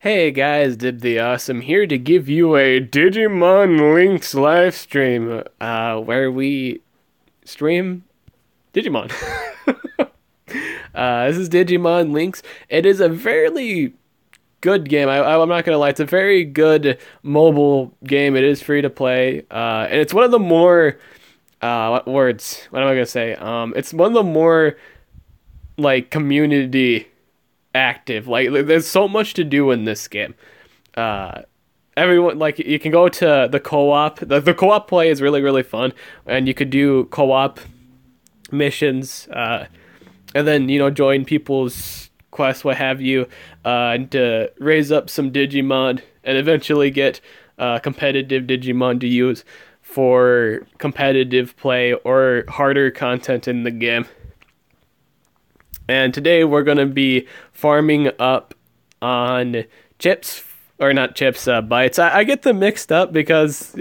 Hey guys, Dib the Awesome here to give you a Digimon Linkz live stream, where we stream Digimon. This is Digimon Linkz. It is a fairly good game. I'm not gonna lie, it's a very good mobile game. It is free to play, and it's one of the more, what words? What am I gonna say? It's one of the more like community active. Like there's so much to do in this game. Uh, Everyone, like, you can go to the co-op. The co-op play is really fun, and you could do co-op missions, and then join people's quests, what have you, and to raise up some Digimon and eventually get competitive Digimon to use for competitive play or harder content in the game. And today we're going to be farming up on chips, or not chips, bytes. I get them mixed up because,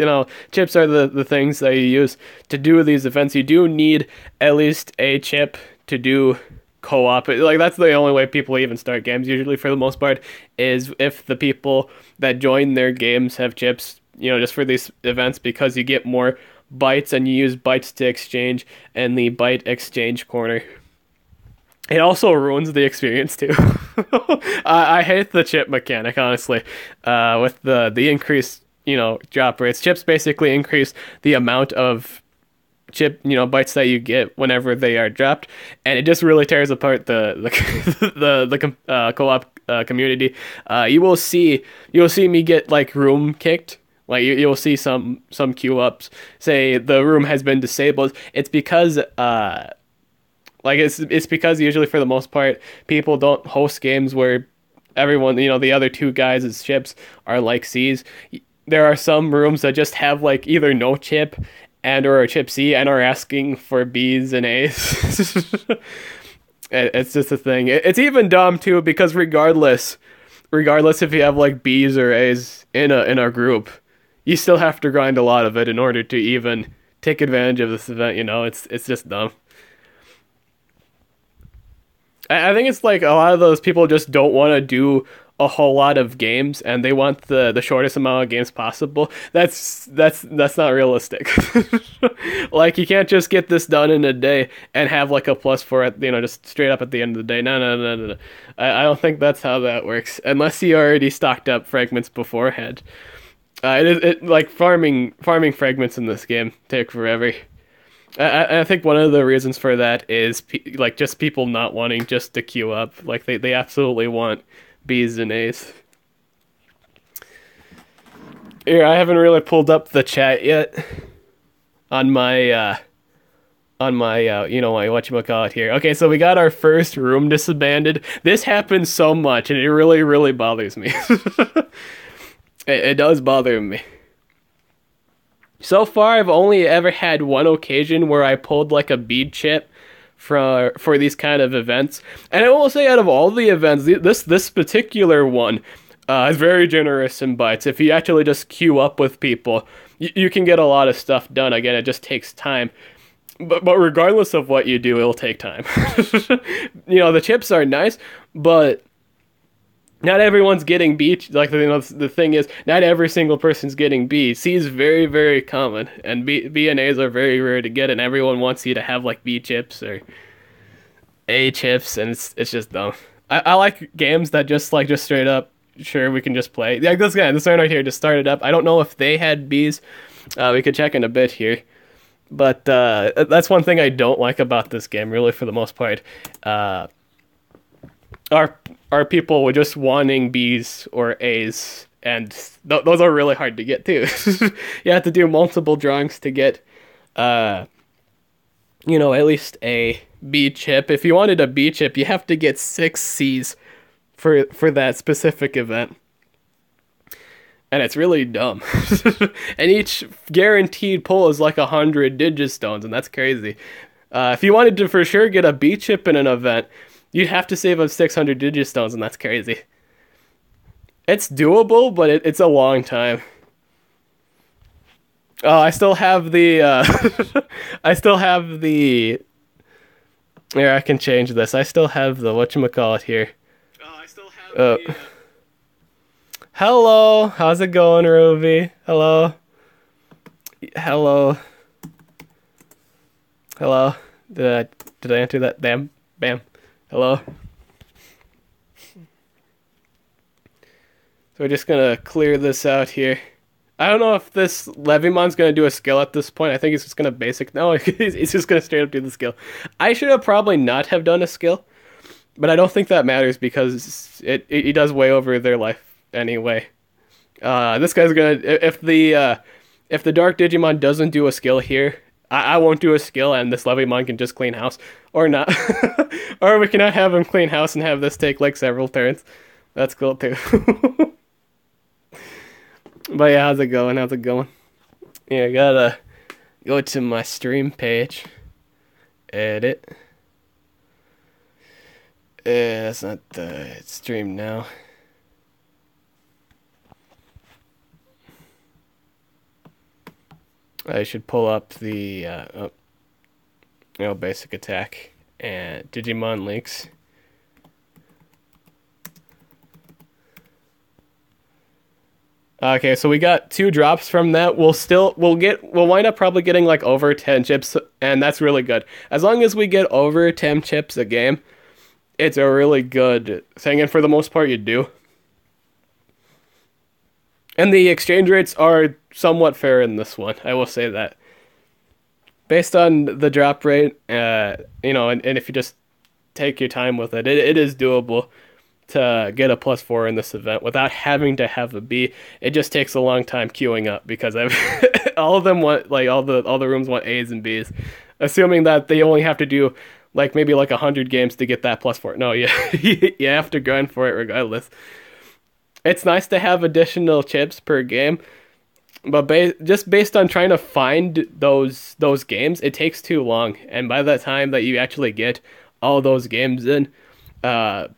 chips are the things that you use to do these events. You do need at least a chip to do co-op. Like, that's the only way people even start games, usually, for the most part, is if the people that join their games have chips, just for these events, because you get more bytes and you use bytes to exchange in the byte exchange corner. It also ruins the experience too. I hate the chip mechanic, honestly. With the increased, drop rates. Chips basically increase the amount of chip, bytes that you get whenever they are dropped, and it just really tears apart the co-op community. You will see me get like room kicked. Like you'll see some queue ups say the room has been disabled. It's because it's because usually, for the most part, people don't host games where everyone, the other two guys' chips are like C's. There are some rooms that just have like either no chip and or a chip C and are asking for B's and A's. It's just a thing. It's even dumb too, because regardless if you have like B's or A's in a group, you still have to grind a lot of it in order to even take advantage of this event. It's just dumb. I think it's like a lot of those people just don't want to do a whole lot of games, and they want the shortest amount of games possible. That's not realistic. Like, you can't just get this done in a day and have like a plus for it, just straight up at the end of the day. No. I don't think that's how that works, unless you already stocked up fragments beforehand. Like farming fragments in this game take forever. I think one of the reasons for that is just people not wanting just to queue up. Like they absolutely want B's and A's. Here, I haven't really pulled up the chat yet on my my whatchamacallit here. Okay, so we got our first room disbanded. This happens so much, and it really bothers me. It does bother me. So far, I've only ever had one occasion where I pulled like a bead chip for these kind of events, and I will say, out of all the events, this particular one is very generous in bytes. If you actually just queue up with people, you can get a lot of stuff done. Again, it just takes time, but regardless of what you do, it'll take time. The chips are nice, but not everyone's getting B. Like, the thing is, not every single person's getting B. C is very common, and B and A's are very rare to get, and everyone wants you to have like B chips or A chips, and it's just dumb. I like games that just straight up, sure, we can just play. Like this guy, this one right here, just started up. I don't know if they had B's. We could check in a bit here. But that's one thing I don't like about this game, really, for the most part. Are people just wanting B's or A's, and those are really hard to get too. You have to do multiple drawings to get, at least a B chip. If you wanted a B chip, you have to get 6 C's for that specific event, and it's really dumb. And each guaranteed pull is like 100 Digistones, and that's crazy. If you wanted to for sure get a B chip in an event, you'd have to save up 600 Digistones, and that's crazy. It's doable, but it's a long time. Oh, I still have the... Here, I can change this. I still have the whatchamacallit here. Oh, I still have the... Hello, how's it going, Ruby? Hello, hello, hello. Did I enter that? Bam, bam. Hello. So we're just gonna clear this out here. I don't know if this Levymon's gonna do a skill at this point. I think he's just gonna basic. No, he's just gonna straight up do the skill. I should have probably not have done a skill, but I don't think that matters because he does way over their life anyway. This guy's gonna if the Dark Digimon doesn't do a skill here, I won't do a skill, and this Levymon can just clean house or not, or we cannot have him clean house and have this take like several turns. That's cool too. But yeah, how's it going? How's it going? Yeah, I gotta go to my stream page. Edit. That's not the stream now. I should pull up the basic attack and Digimon Linkz. Okay, so we got 2 drops from that. We'll wind up probably getting like over 10 chips, and that's really good. As long as we get over 10 chips a game, it's a really good thing, and for the most part you do. And the exchange rates are somewhat fair in this one, I will say that. Based on the drop rate, and if you just take your time with it, it is doable to get a +4 in this event without having to have a B. It just takes a long time queuing up because all of them want all the rooms want A's and B's, assuming that they only have to do maybe 100 games to get that +4. No, you have to grind for it regardless. It's nice to have additional chips per game, but just based on trying to find those games, it takes too long. And by the time that you actually get all those games in,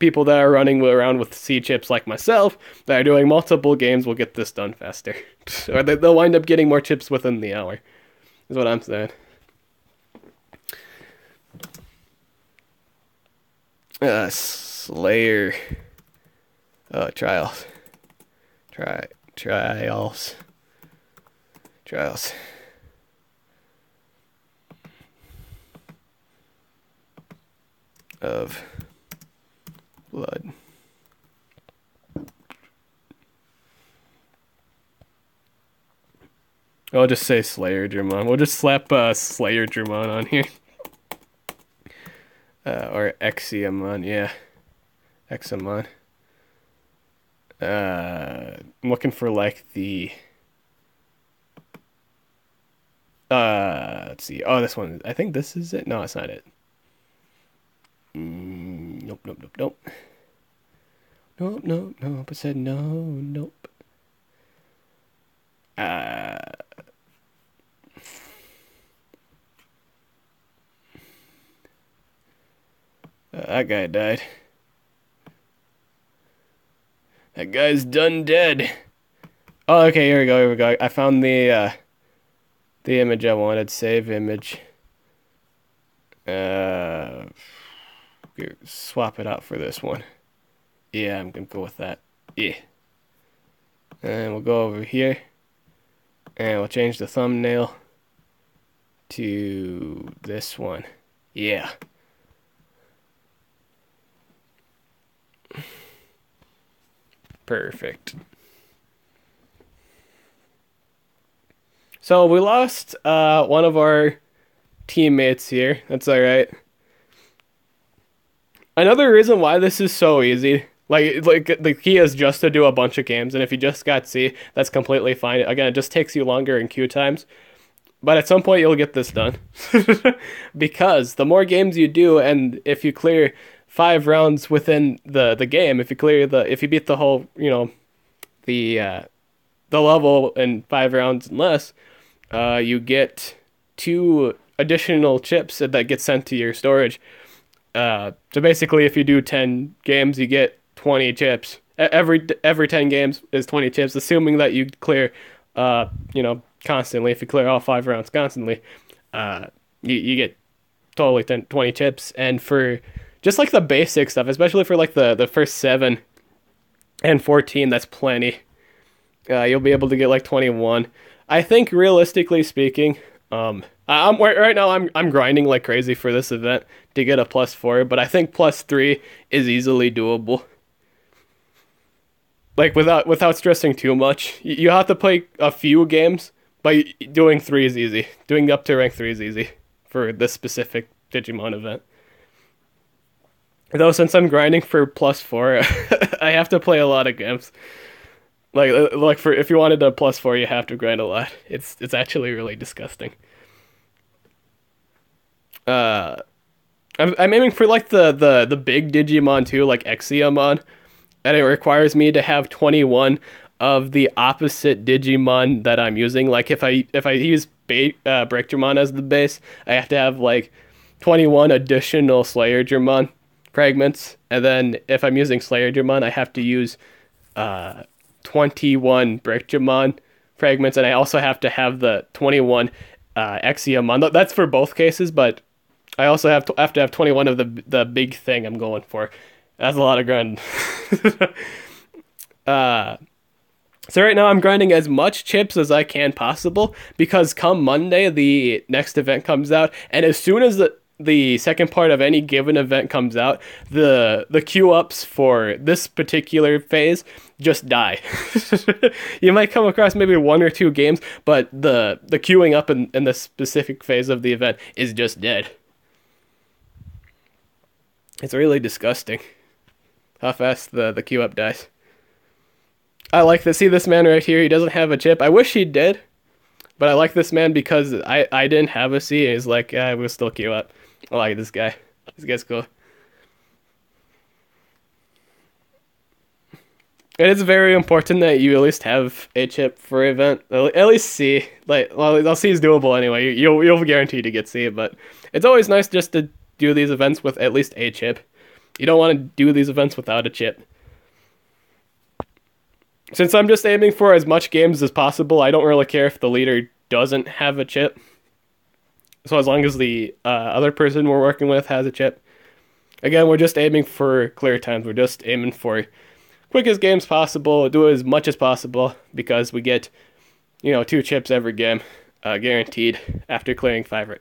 people that are running around with C chips like myself that are doing multiple games will get this done faster. Or they'll wind up getting more chips within the hour, is what I'm saying. Slayer. Trials. Trials. Of blood. I'll just say Slayer Dramon. We'll just slap Slayer Dramon on here. Or Exiamon, yeah. Examon. I'm looking for the let's see. Oh, this one. I think this is it. No, it's not it. Nope. Nope. I said no. Nope. That guy died. That guy's done dead. Oh, okay. Here we go. I found the image I wanted. Save image. Swap it out for this one. Yeah, I'm gonna go with that. Yeah. And we'll go over here. And we'll change the thumbnail to this one. Yeah. Perfect. So we lost one of our teammates here. That's alright. Another reason why this is so easy, the key is just to do a bunch of games, and if you just got C, that's completely fine. Again, it just takes you longer in queue times, but at some point you'll get this done. Because the more games you do, and if you clear 5 rounds within the game, if you beat the whole, the level in 5 rounds and less, you get 2 additional chips that get sent to your storage. So basically, if you do 10 games, you get 20 chips. Every 10 games is 20 chips, assuming that you clear, constantly. If you clear all 5 rounds constantly, you get totally 20 chips. And for just the basic stuff, especially for the first 7 and 14, that's plenty. You'll be able to get like 21. I think realistically speaking, I'm right now. I'm grinding like crazy for this event to get a +4, but I think +3 is easily doable. Like without stressing too much. You have to play a few games, but doing 3 is easy. Doing up to rank 3 is easy for this specific Digimon event. Though since I'm grinding for +4, I have to play a lot of games. Like for if you wanted a +4, you have to grind a lot. It's actually really disgusting. Uh, I'm aiming for like the big Digimon too, like Exiamon, and it requires me to have 21 of the opposite Digimon that I'm using. Like if I use Breakdramon as the base, I have to have like 21 additional Slayerdramon fragments, and then if I'm using Slayerdramon, I have to use 21 Breakdramon fragments, and I also have to have the 21 Exiamon. That's for both cases, but I also have to have 21 of the big thing I'm going for. That's a lot of grinding. uh, so right now I'm grinding as much chips as I can possible because come Monday the next event comes out, and as soon as the second part of any given event comes out, the queue ups for this particular phase just die. You might come across maybe 1 or 2 games, but the queuing up in the specific phase of the event is just dead. It's really disgusting how fast the queue up dies. I like to see this man right here. He doesn't have a chip. I wish he did, but I like this man because I didn't have a C. And he's like, yeah, we'll still queue up. I like this guy. This guy's cool. It is very important that you at least have a chip for event. At least C. Like, well, C is doable anyway. You'll be guaranteed to get C, but it's always nice just to do these events with at least a chip. You don't want to do these events without a chip. Since I'm just aiming for as much games as possible, I don't really care if the leader doesn't have a chip. So as long as the other person we're working with has a chip. Again, we're just aiming for clear times. We're just aiming for quickest games possible, do as much as possible, because we get, 2 chips every game, guaranteed after clearing 5,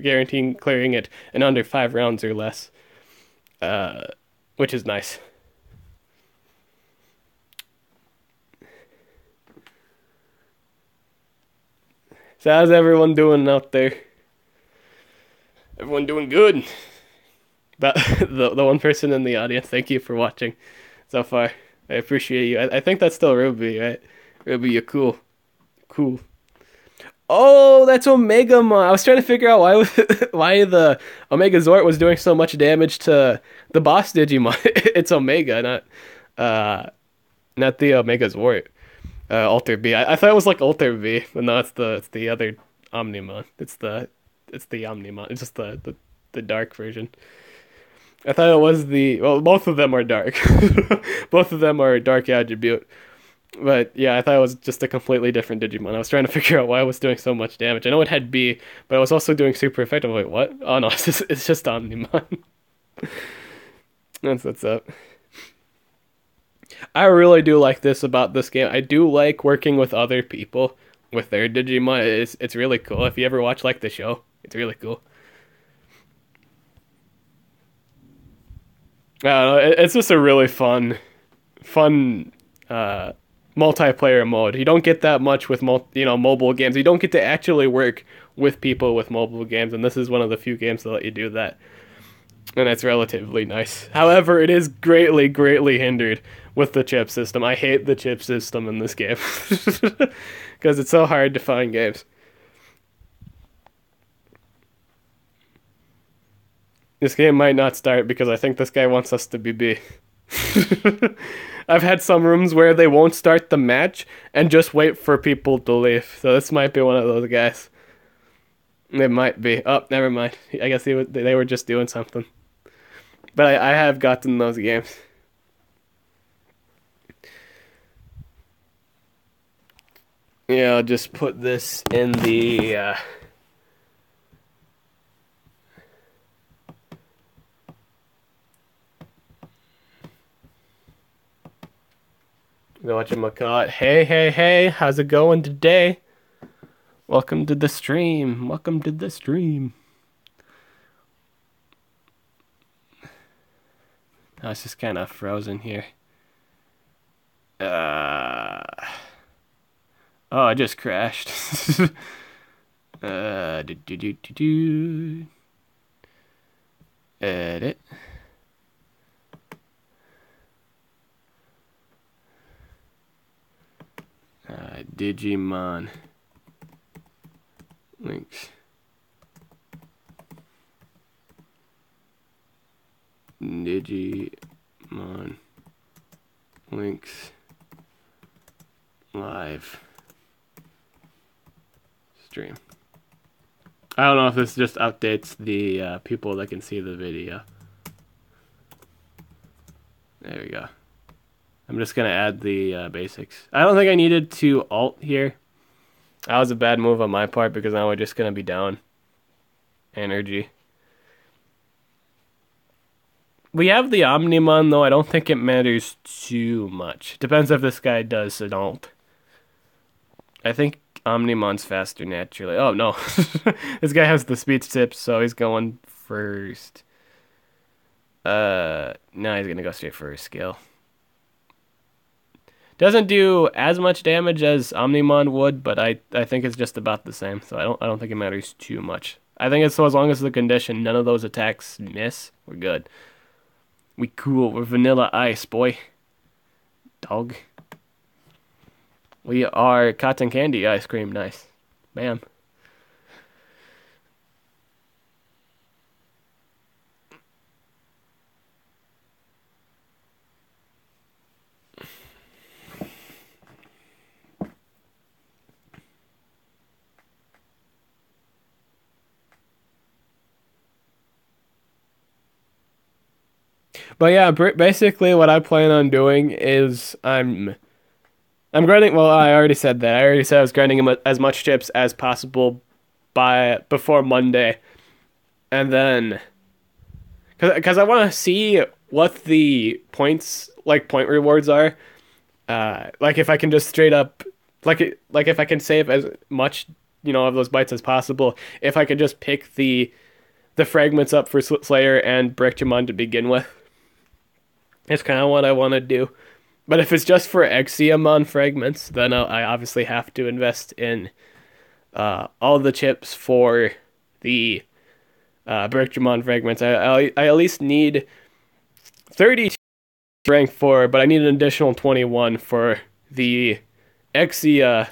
guaranteeing clearing it in under 5 rounds or less, which is nice. So how's everyone doing out there? Everyone doing good? But the one person in the audience, thank you for watching so far. I appreciate you. I think that's still Ruby, right? Ruby, you're cool. Cool. Oh, that's Omegamon. I was trying to figure out why the Omega Zort was doing so much damage to the boss Digimon. It's Omega, not the Omega Zort. Alter B. I thought it was like Alter V, but no, it's the other Omnimon. It's the Omnimon. It's just the dark version. I thought it was both of them are dark. Both of them are dark attribute. But yeah, I thought it was just a completely different Digimon. I was trying to figure out why it was doing so much damage. I know it had B, but it was also doing super effective. Wait, what? Oh no, it's just Omnimon. That's what's up. I really do like this about this game. I do like working with other people with their Digimon. It's really cool. If you ever watch like the show, it's really cool. I don't know, it's just a really fun multiplayer mode. You don't get that much with mobile games. You don't get to actually work with people with mobile games, and this is one of the few games that let you do that. And it's relatively nice. However, it is greatly hindered with the chip system. I hate the chip system in this game because it's so hard to find games. This game might not start because I think this guy wants us to be B. I've had some rooms where they won't start the match and just wait for people to leave. So this might be one of those guys. It might be. Oh, never mind. I guess they were just doing something. But I have gotten those games. Yeah, I'll just put this in the whatchamacallit. Hey, how's it going today? Welcome to the stream. Welcome to the stream. Oh, it's just kind of frozen here. Oh, I just crashed. Edit. Digimon. Linkz. Digimon. Linkz. Live. Stream. I don't know if this just updates the people that can see the video. There we go. I'm just gonna add the basics. I don't think I needed to alt here. That was a bad move on my part because now we're just gonna be down energy. We have the Omnimon though. I don't think it matters too much. Depends if this guy does an alt. I think Omnimon's faster naturally. Oh no. This guy has the speed tips, so he's going first. Now he's gonna go straight for a skill. Doesn't do as much damage as Omnimon would, but I think it's just about the same, so I don't think it matters too much. I think it's so as long as the condition, none of those attacks miss, we're good. We cool, we're vanilla ice, boy. Dog. We are cotton candy ice cream, nice. Bam. But yeah, basically what I plan on doing is I'm grinding. Well, I already said that. I already said I was grinding as much chips as possible before Monday, and then because I want to see what the points point rewards are. Like if I can just straight up like if I can save as much of those bytes as possible. If I could just pick the fragments up for Slayer and Breakdramon to begin with. It's kind of what I want to do. But if it's just for Exiamon fragments, then I obviously have to invest in all the chips for the Breakdramon fragments. I at least need 30 rank 4, but I need an additional 21 for the Exia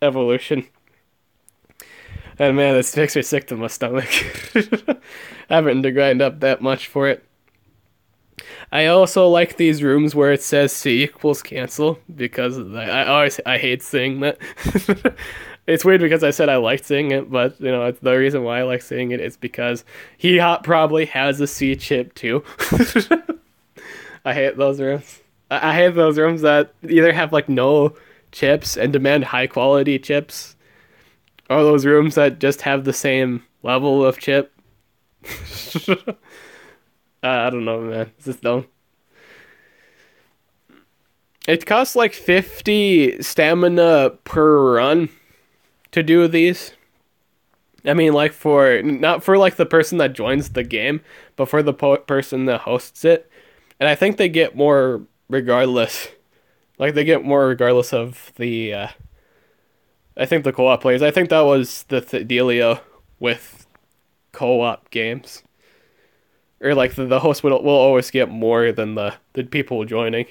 evolution. And man, this makes me sick to my stomach. Having to grind up that much for it. I also like these rooms where it says C equals cancel because I hate seeing that. It's weird because I said I liked seeing it, but it's the reason why I like seeing it is because he probably has a C chip too. I hate those rooms. I hate those rooms that either have no chips and demand high quality chips, or those rooms that just have the same level of chip. I don't know, man. It's just dumb. It costs 50 stamina per run to do these. I mean, not for the person that joins the game, but for the person that hosts it. And I think they get more regardless. They get more regardless of the, I think the co-op players. I think that was the dealio with co-op games. Or the host will always get more than the people joining.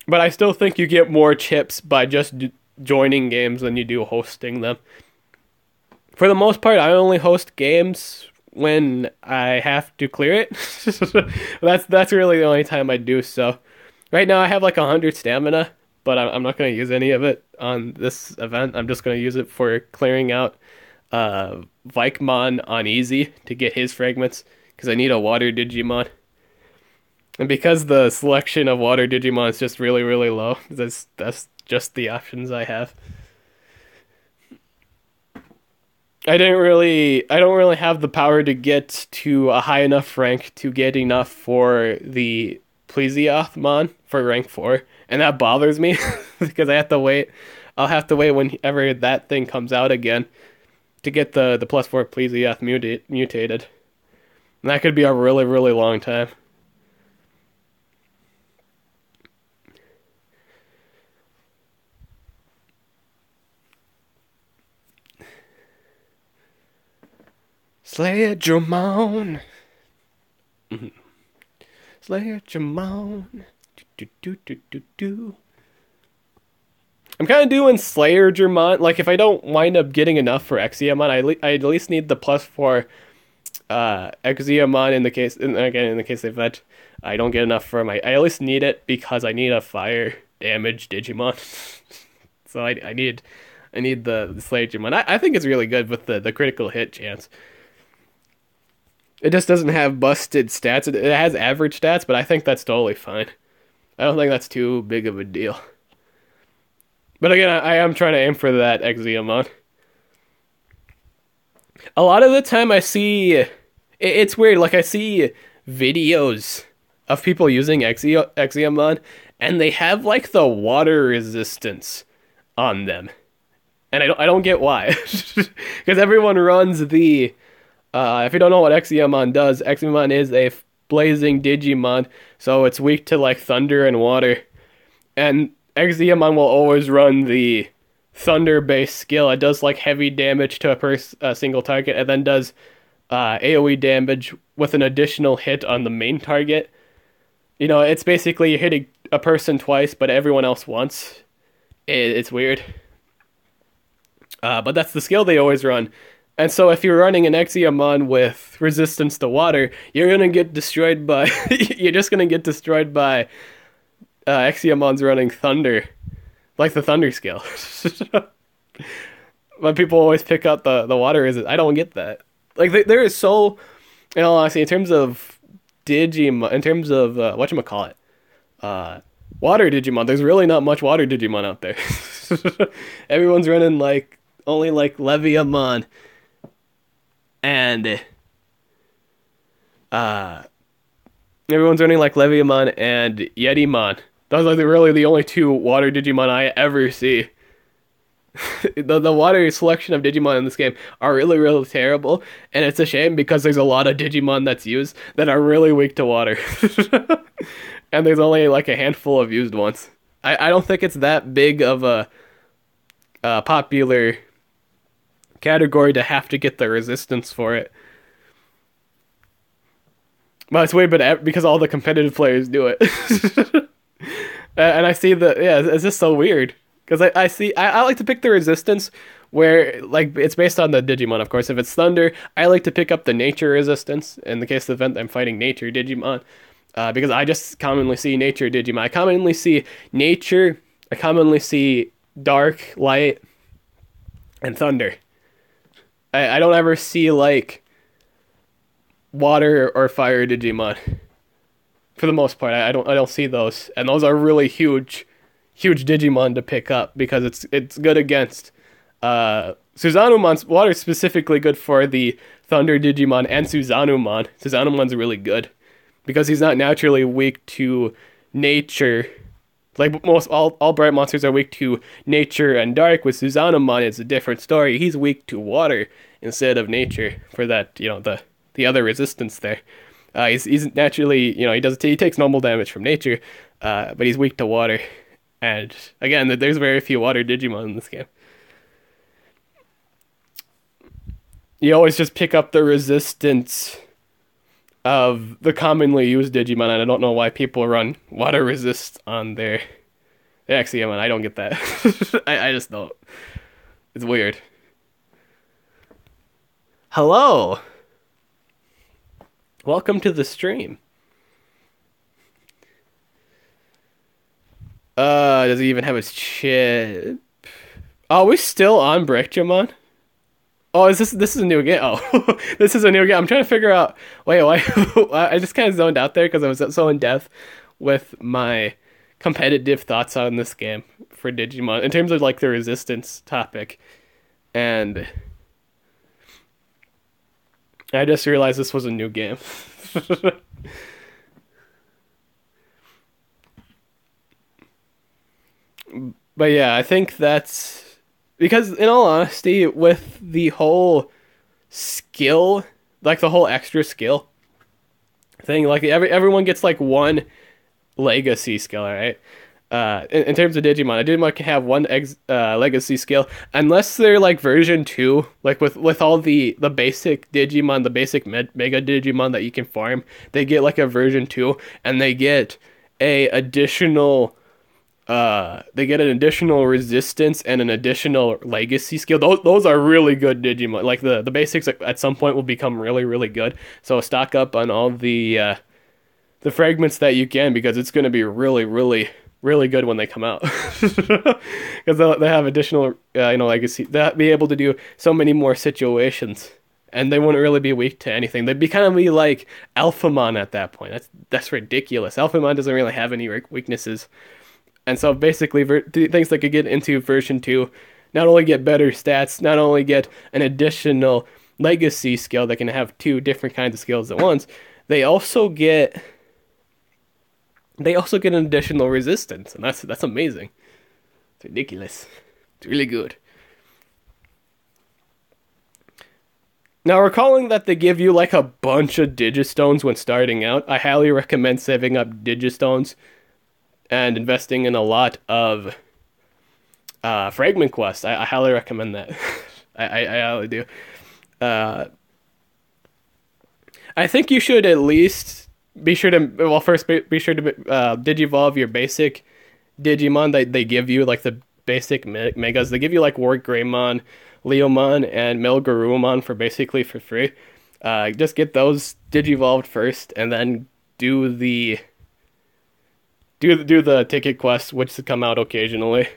But I still think you get more chips by just joining games than you do hosting them. For the most part, I only host games when I have to clear it. That's really the only time I do so. Right now I have 100 stamina, but I'm not going to use any of it on this event. I'm just going to use it for clearing out Vikemon on easy to get his fragments because I need a water Digimon. And because the selection of water Digimon is just really, really low, that's just the options I have. I don't really have the power to get to a high enough rank to get enough for the Plesiothmon for rank 4, and that bothers me because I have to wait. I'll have to wait whenever that thing comes out again to get the +4 Plesioth mutated. And that could be a really, really long time. Slay-Dramon. Slay-Dramon. I'm kind of doing Slayer-Dramon. Like, if I don't wind up getting enough for Exiamon, I at least need the +4 Exiamon in the case, in the case of that I don't get enough for my. I at least need it because I need a fire damage Digimon. So I need the Slayer-Dramon. I think it's really good with the critical hit chance. It just doesn't have busted stats. It has average stats, but I think that's totally fine. I don't think that's too big of a deal. But again, I am trying to aim for that Exiamon. A lot of the time I see... It's weird, like I see videos of people using Exiamon, and they have like the water resistance on them. And I don't get why. Because everyone runs the... if you don't know what Exiamon does, Exiamon is a blazing Digimon, so it's weak to like thunder and water. And Exiamon will always run the thunder-based skill. It does like heavy damage to a single target, and then does AoE damage with an additional hit on the main target. You know, it's basically you're hitting a person twice, but everyone else once. It's weird. But that's the skill they always run. And so if you're running an Exiamon with resistance to water, you're gonna get destroyed by... you're just gonna get destroyed by Exiamon's running thunder. Like the thunder skill. But people always pick up the water resistance. I don't get that. Like, there is so... In all honesty, in terms of Digimon... In terms of, whatchamacallit? Water Digimon. There's really not much water Digimon out there. Everyone's running, like... Only, like, Leviamon. And... everyone's running, like, Leviamon and Yetimon. Those are really the only two water Digimon I ever see. The water selection of Digimon in this game are really, really terrible, and it's a shame because there's a lot of Digimon that's used that are really weak to water. And there's only like a handful of used ones. I don't think it's that big of a popular category to have to get the resistance for it. But it's weird, but because all the competitive players do it. And I see it's just so weird. Because I like to pick the resistance where, like, it's based on the Digimon, of course. If it's Thunder, I like to pick up the Nature resistance. In the case of the event, I'm fighting Nature Digimon. Because I just commonly see Nature Digimon. I commonly see Nature, I commonly see Dark, Light, and Thunder. I don't ever see, like, Water or Fire Digimon. For the most part, I don't see those. And those are really huge Digimon to pick up because it's good against Suzanumon's. Water is specifically good for the Thunder Digimon and Suzanumon. Suzanumon's really good because he's not naturally weak to nature. Like most all bright monsters are weak to nature and dark. With Suzanumon, it's a different story. He's weak to water instead of nature for that, you know, the other resistance there. He's naturally, you know, he takes normal damage from nature, but he's weak to water. And again, there's very few water Digimon in this game. You always just pick up the resistance of the commonly used Digimon, and I don't know why people run water resist on their Exiamon. I don't get that. I just don't. It's weird. Hello! Welcome to the stream. Does he even have his chip? Oh, we're still on Breakdramon? Oh, this is a new game? Oh, this is a new game. I'm trying to figure out... Wait, why? I just kind of zoned out there because I was so in depth with my competitive thoughts on this game for Digimon. In terms of, like, the resistance topic. And... I just realized this was a new game. But yeah, I think that's because, in all honesty, with the whole skill, like the whole extra skill thing, like everyone gets like one legacy skill, right? In terms of Digimon, a Digimon can have one legacy skill unless they're like version 2, like with all the basic Digimon, the basic Mega Digimon that you can farm, they get like a version 2, and they get an additional resistance and an additional legacy skill. Those are really good Digimon. Like the basics at some point will become really really good. So stock up on all the fragments that you can, because it's going to be really really really good when they come out. Because they have additional legacy. They'll be able to do so many more situations, and they wouldn't really be weak to anything. They'd be kind of be like Alphamon at that point. That's ridiculous. Alphamon doesn't really have any weaknesses. And so basically, things that could get into version 2 not only get better stats, not only get an additional legacy skill that can have two different kinds of skills at once, they also get an additional resistance, and that's amazing. It's ridiculous. It's really good. Now, recalling that they give you like a bunch of Digistones when starting out, I highly recommend saving up Digistones and investing in a lot of fragment quests. I highly recommend that. I highly do. I think you should at least be sure to, well, first be sure to digivolve your basic Digimon that they give you, like the basic megas. They give you like Breakdramon, Leomon, and Melgarurumon for basically for free. Just get those digivolved first, and then do the ticket quests, which come out occasionally,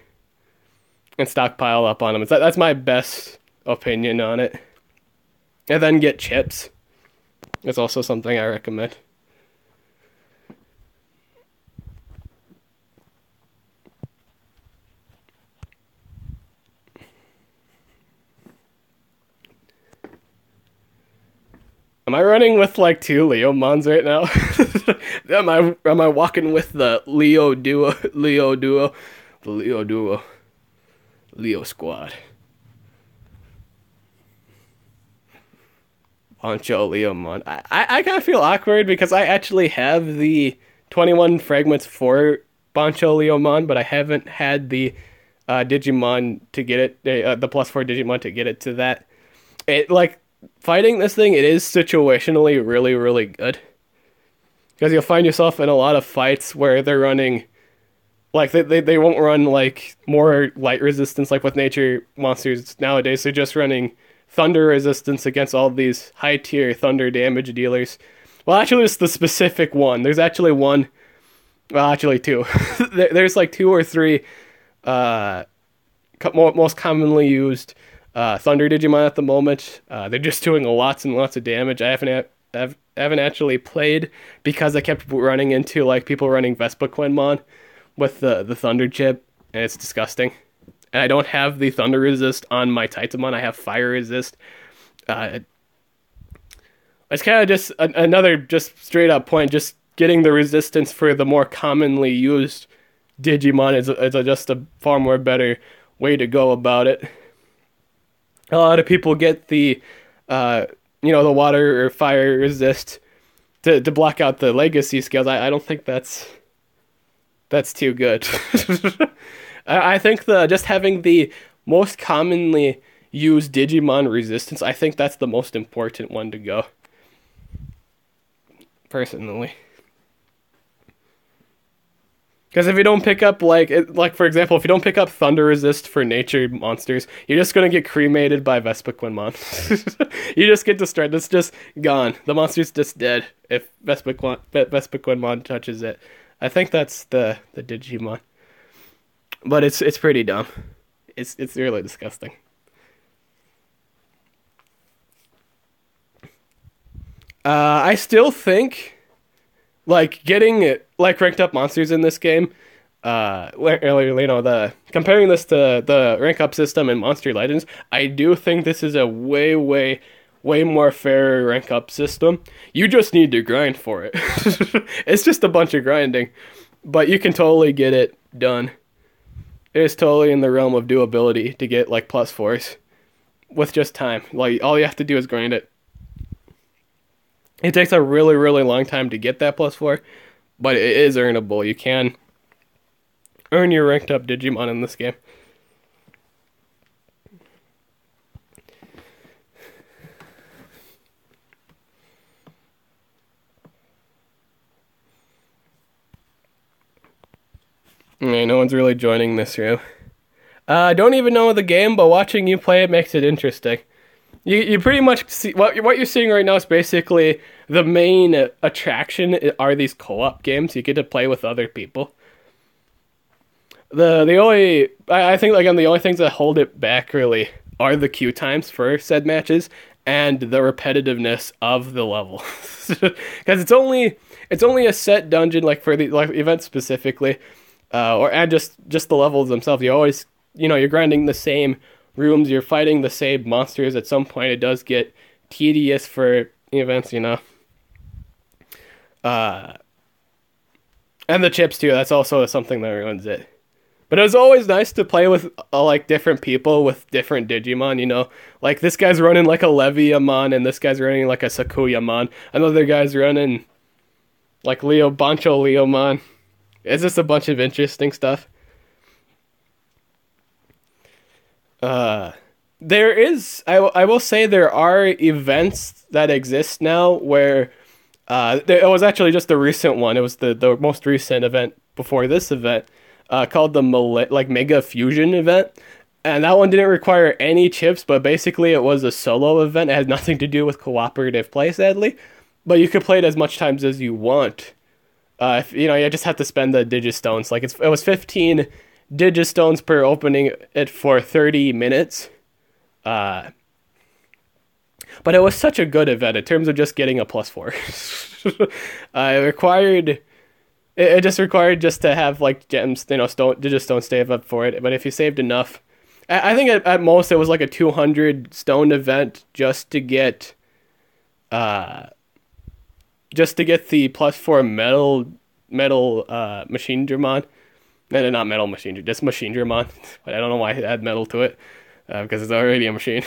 and stockpile up on them. That's my best opinion on it. And then get chips. It's also something I recommend. Am I running with like two Leomons right now? am I walking with the Leo duo, Leo squad? Poncho Leomon. I kind of feel awkward because I actually have the 21 fragments for Poncho Leomon, but I haven't had the Digimon to get it, the +4 Digimon to get it to that. It like fighting this thing, it is situationally really really good, because you'll find yourself in a lot of fights where they're running like they won't run like more light resistance like with nature monsters nowadays. They're just running thunder resistance against all these high tier thunder damage dealers. Well, actually it's the specific one. There's actually one, well actually two. There's like two or three most commonly used Thunder Digimon at the moment. They're just doing lots and lots of damage. I haven't actually played because I kept running into like people running Vespaquenmon with the Thunder chip, and it's disgusting. And I don't have the Thunder Resist on my Titamon. I have Fire Resist. It's kind of just another just straight up point. Just getting the resistance for the more commonly used Digimon is just a far more better way to go about it. A lot of people get the, the water or fire resist to block out the legacy skills. I don't think that's too good. I think just having the most commonly used Digimon resistance, I think that's the most important one to go. Personally. Because if you don't pick up, like for example, if you don't pick up Thunder Resist for nature monsters, you're just going to get cremated by Vespaquenmon. You just get destroyed. It's just gone. The monster's just dead if Vespaquenmon touches it. I think that's the Digimon. But it's pretty dumb. It's really disgusting. I still think like getting like ranked up monsters in this game, comparing this to the rank up system in Monster Legends, I do think this is a way more fair rank up system. You just need to grind for it. It's just a bunch of grinding, but you can totally get it done. It is totally in the realm of doability to get like +4s with just time. Like all you have to do is grind it. It takes a really, really long time to get that +4, but it is earnable. You can earn your ranked up Digimon in this game. Okay, no one's really joining this room. I don't even know the game, but watching you play it makes it interesting. You pretty much see what you're seeing right now is basically the main attraction are these co-op games. You get to play with other people. The only I think like the only things that hold it back really are the queue times for said matches and the repetitiveness of the level, because it's only a set dungeon like for the like event specifically, and just the levels themselves. You always you're grinding the same rooms, you're fighting the same monsters. At some point, it does get tedious for events, and the chips too. That's also something that ruins it. But it was always nice to play with like different people with different Digimon, Like this guy's running like a Leviamon and this guy's running like a Sakuyamon. Another guy's running like Bancho Leomon. It's just a bunch of interesting stuff. There is, I will say there are events that exist now where it was actually just a recent one. It was the most recent event before this event. Called the Mega Fusion event, and that one didn't require any chips, but basically it was a solo event. It had nothing to do with cooperative play, sadly, but you could play it as much times as you want. If you just have to spend the Digistones. Like it was 15 Digistones per opening it for 30 minutes. But it was such a good event in terms of just getting a +4. It just required just to have like gems, Digistone save up for it. But if you saved enough, I think at most it was like a 200 stone event just to get the +4 metal machine Dramon. No, not metal machine, just machine Dramon. But I don't know why I add metal to it because it's already a machine.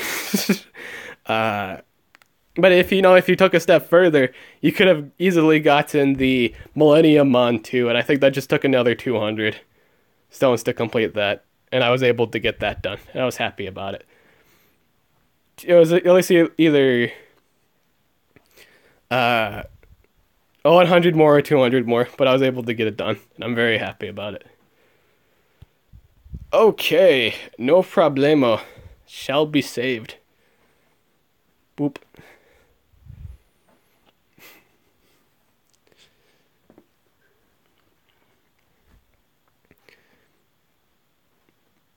But if you took a step further, you could have easily gotten the Millenniummon too, and I think that just took another 200 stones to complete that, and I was able to get that done, and I was happy about it. It was at least either 100 more or 200 more, but I was able to get it done, and I'm very happy about it. Okay, no problemo. Shall be saved. Boop.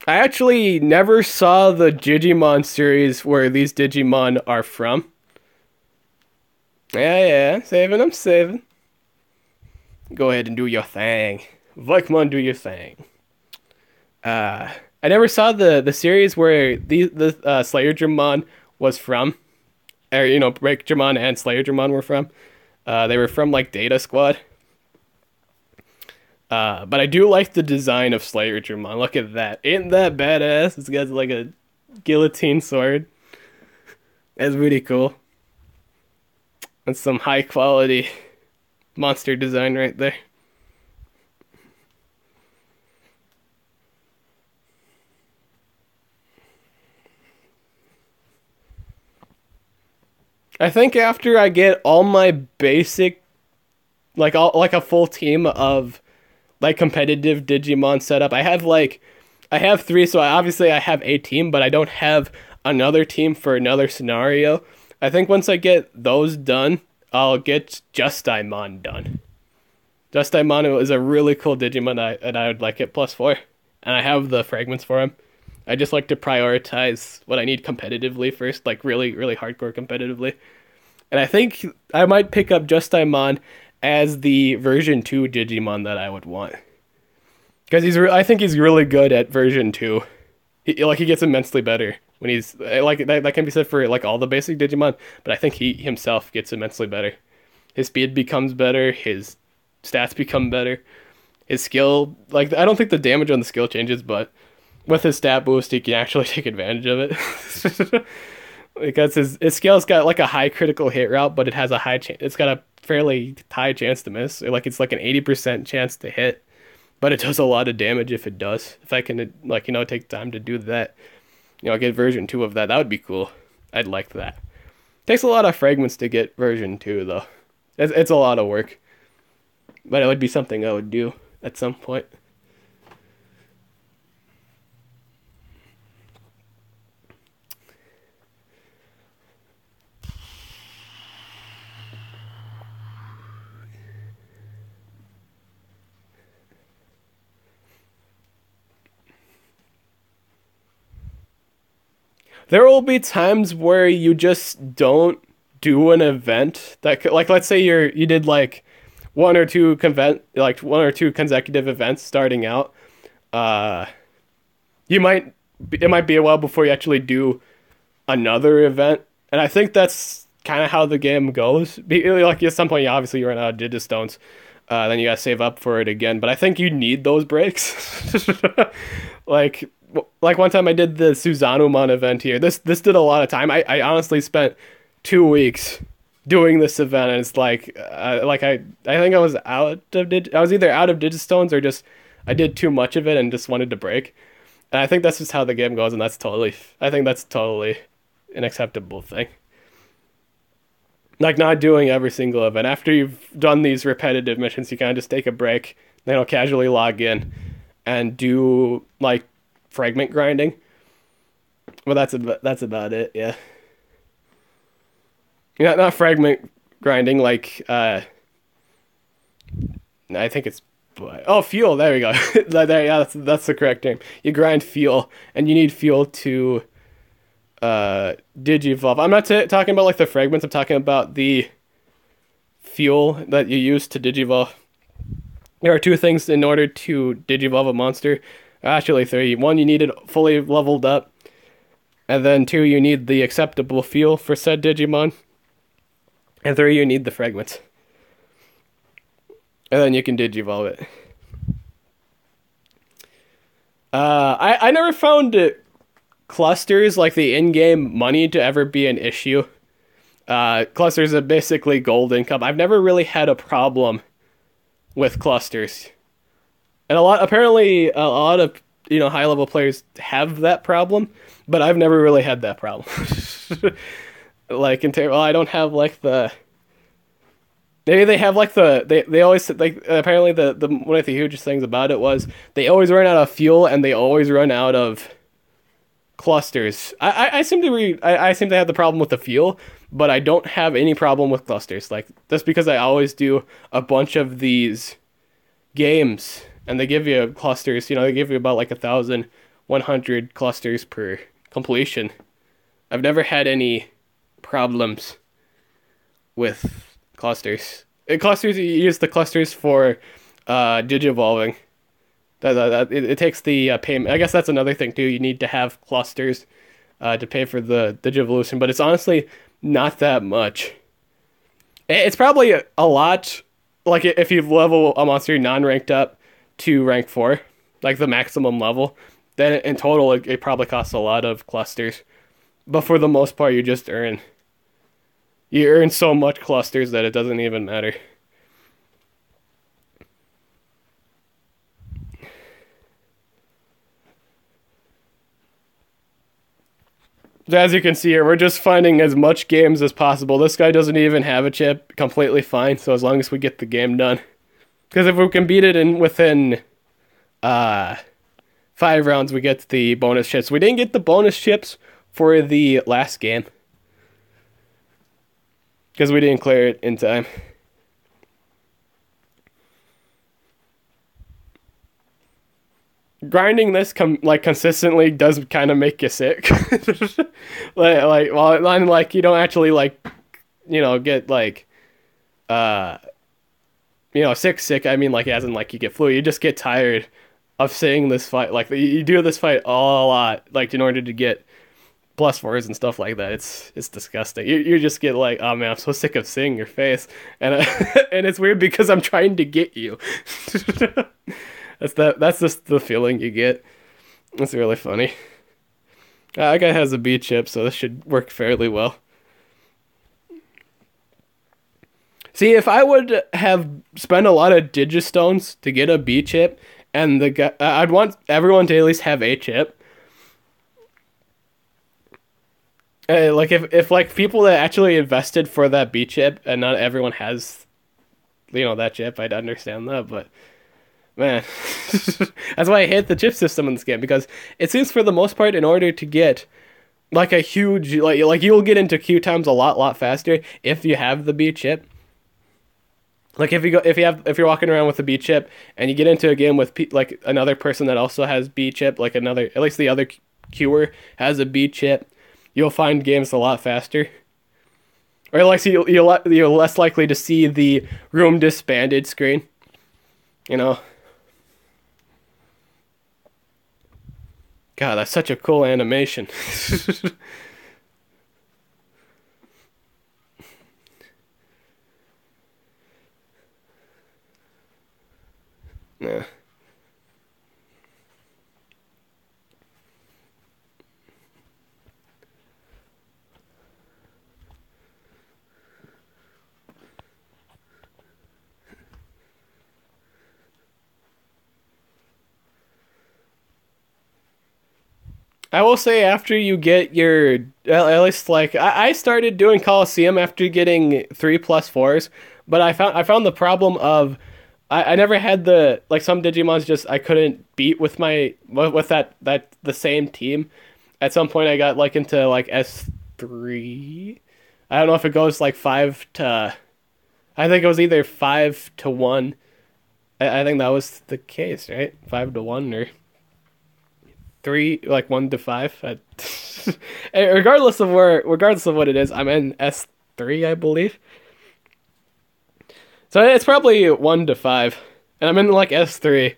I actually never saw the Digimon series where these Digimon are from. Yeah, I'm saving. Go ahead and do your thing. Vikmon, do your thing. I never saw the series where the Slayer Dramon was from. Or, Breakdramon and Slayer Dramon were from. They were from, like, Data Squad. But I do like the design of Slayer Dramon. Look at that. Ain't that badass? This guy's like a guillotine sword. That's really cool. That's some high quality monster design right there. I think after I get all my basic, like a full team of like competitive Digimon setup. I have 3, so obviously I have a team, but I don't have another team for another scenario. I think once I get those done, I'll get Justaimon done. Justaimon is a really cool Digimon, and I would like it +4, and I have the fragments for him. I just like to prioritize what I need competitively first, like really, really hardcore competitively. And I think I might pick up Justaimon as the version 2 Digimon that I would want. Because I think he's really good at version 2. He gets immensely better when he's like that can be said for like all the basic Digimon, but I think he himself gets immensely better. His speed becomes better, his stats become better. his skill, like I don't think the damage on the skill changes, but with his stat boost, he can actually take advantage of it. Because his skill's got like a high critical hit route, but it has a high chance. It's got a fairly high chance to miss. Like it's like an 80% chance to hit, but it does a lot of damage if it does. If I can like take time to do that, get version 2 of that, that would be cool. I'd like that. Takes a lot of fragments to get version 2 though. It's a lot of work, but it would be something I would do at some point. There will be times where you just don't do an event that like let's say you did like one or two consecutive events starting out. Uh you might it might be a while before you actually do another event, and I think that's kind of how the game goes. Like at some point, obviously you run out of digistones, then you gotta save up for it again. But I think you need those breaks. like like one time I did the Suzanumon event here. This did a lot of time. I honestly spent 2 weeks doing this event, and it's like I think I was I was either out of digistones or just I did too much of it and just wanted to break. And I think that's just how the game goes, and I think that's totally an acceptable thing. Like not doing every single event. After you've done these repetitive missions, you kind of just take a break, then casually log in and do like fragment grinding. Well, that's about it, yeah. Yeah, not fragment grinding, like I think it's fuel. There we go. Yeah, that's the correct name. You grind fuel, and you need fuel to digivolve. I'm not talking about like the fragments. I'm talking about the fuel that you use to digivolve. There are 2 things in order to digivolve a monster. Actually, 3. 1, you need it fully leveled up, and then 2, you need the acceptable fuel for said Digimon, and 3, you need the fragments. And then you can digivolve it. I never found clusters, like the in-game money, to ever be an issue. Clusters are basically gold income. I've never really had a problem with clusters. And apparently a lot of high-level players have that problem, but I've never really had that problem. Like I don't have like the... Maybe they have like they always like apparently the one of the hugest things about it was they always run out of fuel and they always run out of clusters. I seem to have the problem with the fuel, but I don't have any problem with clusters. Like that's because I always do a bunch of these games and they give you clusters. They give you about like 1,100 clusters per completion. I've never had any problems with clusters. You use the clusters for digivolving. It takes the payment. I guess that's another thing too. You need to have clusters to pay for the digivolution, but it's honestly not that much. It's probably a lot. Like if you level a monster non-ranked up to rank 4, like the maximum level, then in total it probably costs a lot of clusters. But for the most part, you just earn. You earn so much clusters that it doesn't even matter. So as you can see here, we're just finding as much games as possible. This guy doesn't even have a chip, completely fine, so as long as we get the game done. Because if we can beat it within 5 rounds, we get the bonus chips. We didn't get the bonus chips for the last game, because we didn't clear it in time. Grinding this consistently does kind of make you sick. like you don't actually get sick. I mean, like as in like you get flu. You just get tired of seeing this fight. Like you do this fight a lot, like in order to get plus fours and stuff like that. It's disgusting. You just get like, oh man, I'm so sick of seeing your face, and and it's weird because I'm trying to get you. That's just the feeling you get. It's really funny. That guy has a B chip, so this should work fairly well. See, if I would have spent a lot of Digistones to get a B chip, and the guy, I'd want everyone to at least have a chip. Like if like people that actually invested for that B chip, and not everyone has, that chip, I'd understand that. But man, that's why I hate the chip system in this game, because it seems for the most part, in order to get like a huge like you'll get into queue times a lot faster if you have the B chip. Like if you're walking around with a B chip and you get into a game with like another person that also has B chip, like another, at least the other queuer has a B chip, you'll find games a lot faster. Or like you're less likely to see the room disbanded screen. God, that's such a cool animation. Yeah. I will say, after you get your, at least like I started doing Coliseum after getting 3+4s, but I found the problem of I never had the, like, some Digimons just I couldn't beat with that the same team. At some point I got like into like S3. I don't know if it goes like 5 to, I think it was either 5 to 1. I think that was the case, right? 5 to 1 or 3, like 1 to 5. Regardless of what it is, I'm in S3, I believe. So it's probably 1 to 5, and I'm in like S3,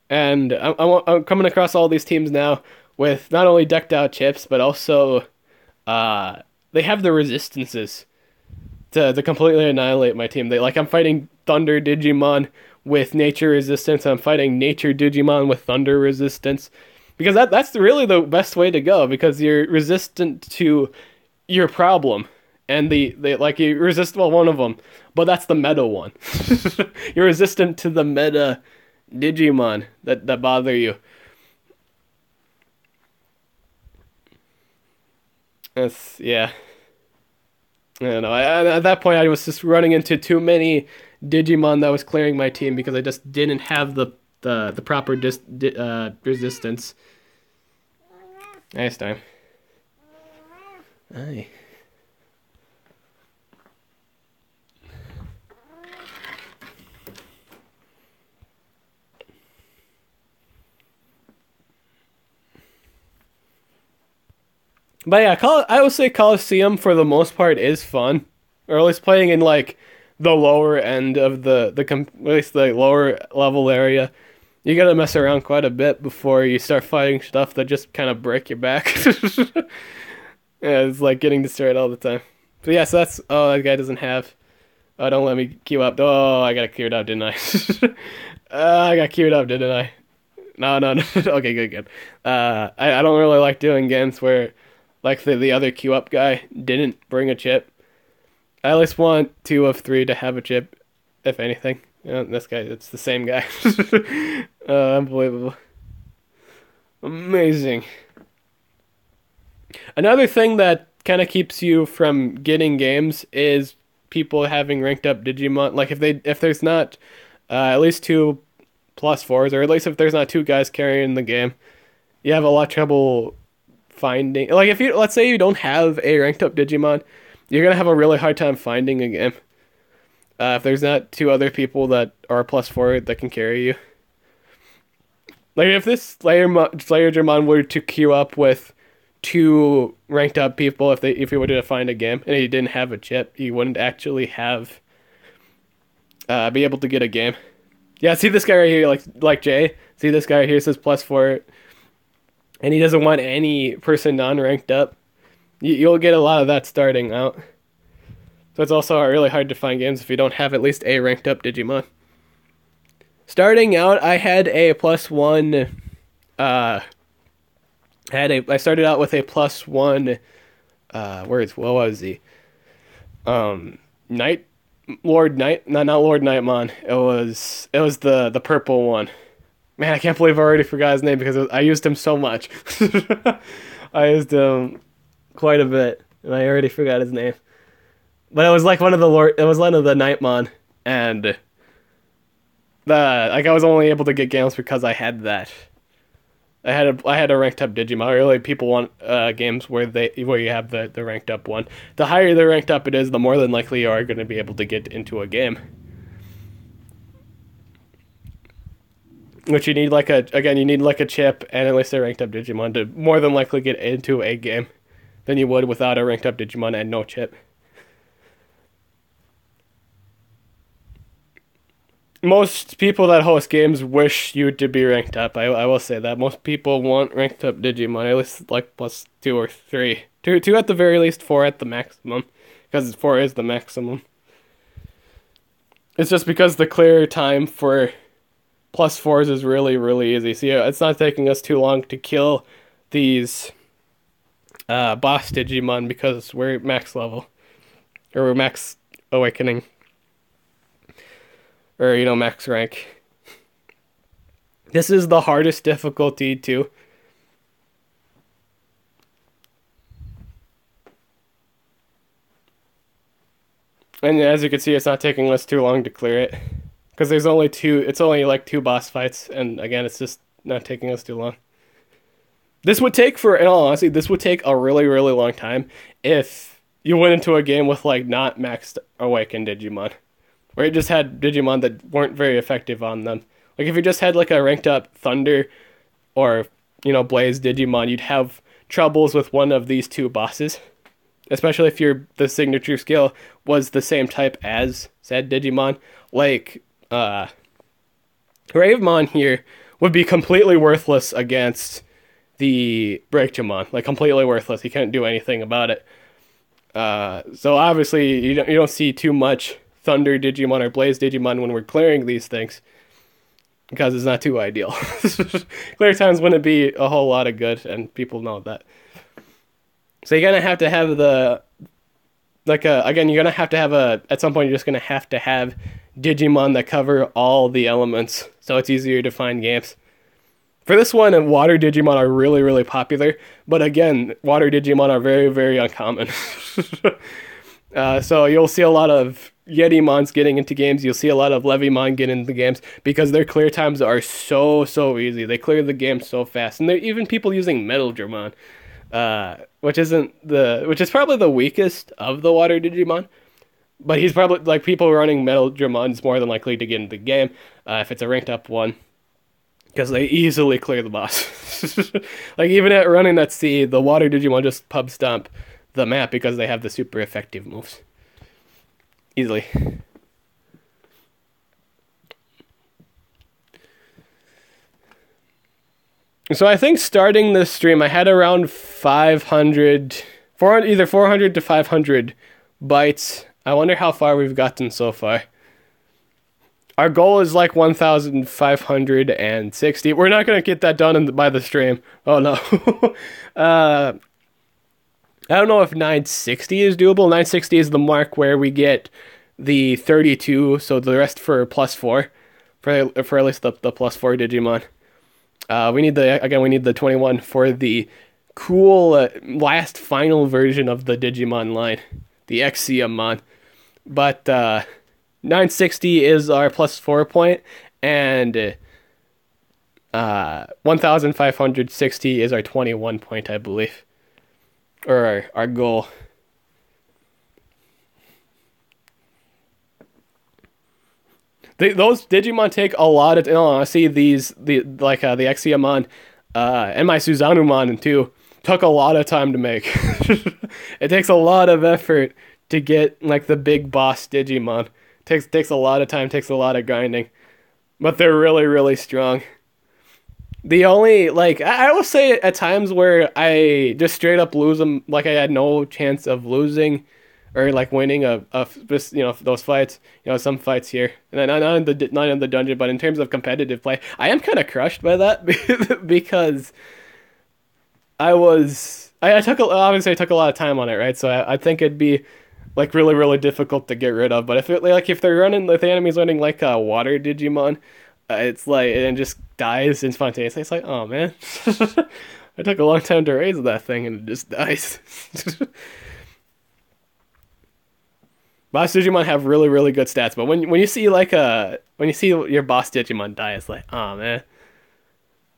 and I'm coming across all these teams now with not only decked out chips, but also they have the resistances to completely annihilate my team. I'm fighting Thunder Digimon with Nature Resistance. I'm fighting Nature Digimon with Thunder Resistance, because that's really the best way to go, because you're resistant to your problem. And the like, you resist one of them, but that's the meta one. You're resistant to the meta Digimon that bother you. Yeah. I don't know. At that point, I was just running into too many Digimon that was clearing my team, because I just didn't have the proper resistance. Nice time. Aye. But yeah, I would say Coliseum for the most part is fun, or at least playing in like the lower end of at least the lower level area. You gotta mess around quite a bit before you start fighting stuff that just kind of break your back. Yeah, it's like getting destroyed all the time. But yeah, so that's, oh, that guy doesn't have. Oh, don't let me queue up. Oh, I got queued up, didn't I? I got queued up, didn't I? No. Okay, good. I don't really like doing games where, like, the other queue up guy didn't bring a chip. I at least want 2 of 3 to have a chip, if anything. This guy, it's the same guy. Unbelievable. Amazing. Another thing that kind of keeps you from getting games is people having ranked up Digimon. Like, if there's not at least 2+4s, or at least if there's not 2 guys carrying the game, you have a lot of trouble finding. Like, if let's say you don't have a ranked up Digimon, you're gonna have a really hard time finding a game. If there's not 2 other people that are +4 that can carry you. Like, if this Slayer Dramon were to queue up with 2 ranked up people, if he were to find a game and he didn't have a chip, he wouldn't actually have be able to get a game. Yeah, see this guy right here, like Jay. See this guy right here says +4, and he doesn't want any person non-ranked up. You'll get a lot of that starting out. So it's also really hard to find games if you don't have at least a ranked up Digimon. Starting out, I had a +1. I started out with a +1. What was he? Night Lord Night, not Lord Nightmon. It was the purple one. Man, I can't believe I already forgot his name because I used him so much. I used him quite a bit, and I already forgot his name. But it was like one of the Nightmon, and I was only able to get games because I had that. I had a ranked up Digimon. Really, people want games where you have the ranked up one. The higher the ranked up it is, the more than likely you are going to be able to get into a game. Which you need you need like a chip and at least a ranked up Digimon to more than likely get into a game than you would without a ranked up Digimon and no chip. Most people that host games wish you to be ranked up. I will say that. Most people want ranked up Digimon, at least like +2 or 3. Two at the very least, 4 at the maximum. Because 4 is the maximum. It's just because the clear time for +4s is really, really easy. See, it's not taking us too long to kill these boss Digimon because we're max level. Or we're max awakening. Or, max rank. This is the hardest difficulty, too. And as you can see, it's not taking us too long to clear it. Because there's only it's only like 2 boss fights, and again, it's just not taking us too long. This would take, in all honesty, this would take a really, really long time if you went into a game with, like, not maxed awakened Digimon. Where it just had Digimon that weren't very effective on them. Like, if you just had, like, a ranked up Thunder or, Blaze Digimon, you'd have troubles with one of these 2 bosses. Especially if the signature skill was the same type as said Digimon. Like, Gravemon here would be completely worthless against the Breakdramon. Like, completely worthless. He can't do anything about it. So, obviously, you don't see too much Thunder Digimon or Blaze Digimon when we're clearing these things, because it's not too ideal. Clear times wouldn't be a whole lot of good, and people know that. So you're gonna have to have at some point you're just gonna have to have Digimon that cover all the elements, so it's easier to find games. For this one, and Water Digimon are really, really popular, but again, Water Digimon are very, very uncommon. So you'll see a lot of Yetimons getting into games. You'll see a lot of Levimon getting into games because their clear times are so easy. They clear the game so fast, and there are even people using Metal-Dramon, which is probably the weakest of the Water Digimon. But he's probably, like, people running Metal-Dramon is more than likely to get into the game if it's a ranked up one, because they easily clear the boss. Like, even at running at sea, the Water Digimon just pub stomp the map because they have the super effective moves. Easily. So I think starting this stream, I had around either 400 to 500 bytes. I wonder how far we've gotten so far. Our goal is like 1,560. We're not going to get that done by the stream. Oh, no. I don't know if 960 is doable. 960 is the mark where we get the 32, so the rest for +4, for at least the +4 Digimon. We need the 21 for the cool last final version of the Digimon line, the Exiamon. But 960 is our +4 point, and 1,560 is our 21 point, I believe. Or our goal. Those Digimon take a lot of... I see the Exiamon and my Suzanumon too took a lot of time to make. It takes a lot of effort to get, like, the big boss Digimon. Takes a lot of time, takes a lot of grinding. But they're really, really strong. The only like I will say at times where I just straight up lose them, like I had no chance of losing or like winning those fights, some fights here, and then not in the dungeon, but in terms of competitive play, I am kind of crushed by that because I took obviously I took a lot of time on it, right? So I think it'd be like really difficult to get rid of. But if they're running, if the enemy's running like a water Digimon, it's like and just dies instantaneously. It's like, oh man, I took a long time to raise that thing and it just dies. Boss Digimon have really good stats, but when you see like when you see your boss Digimon die, it's like, oh man,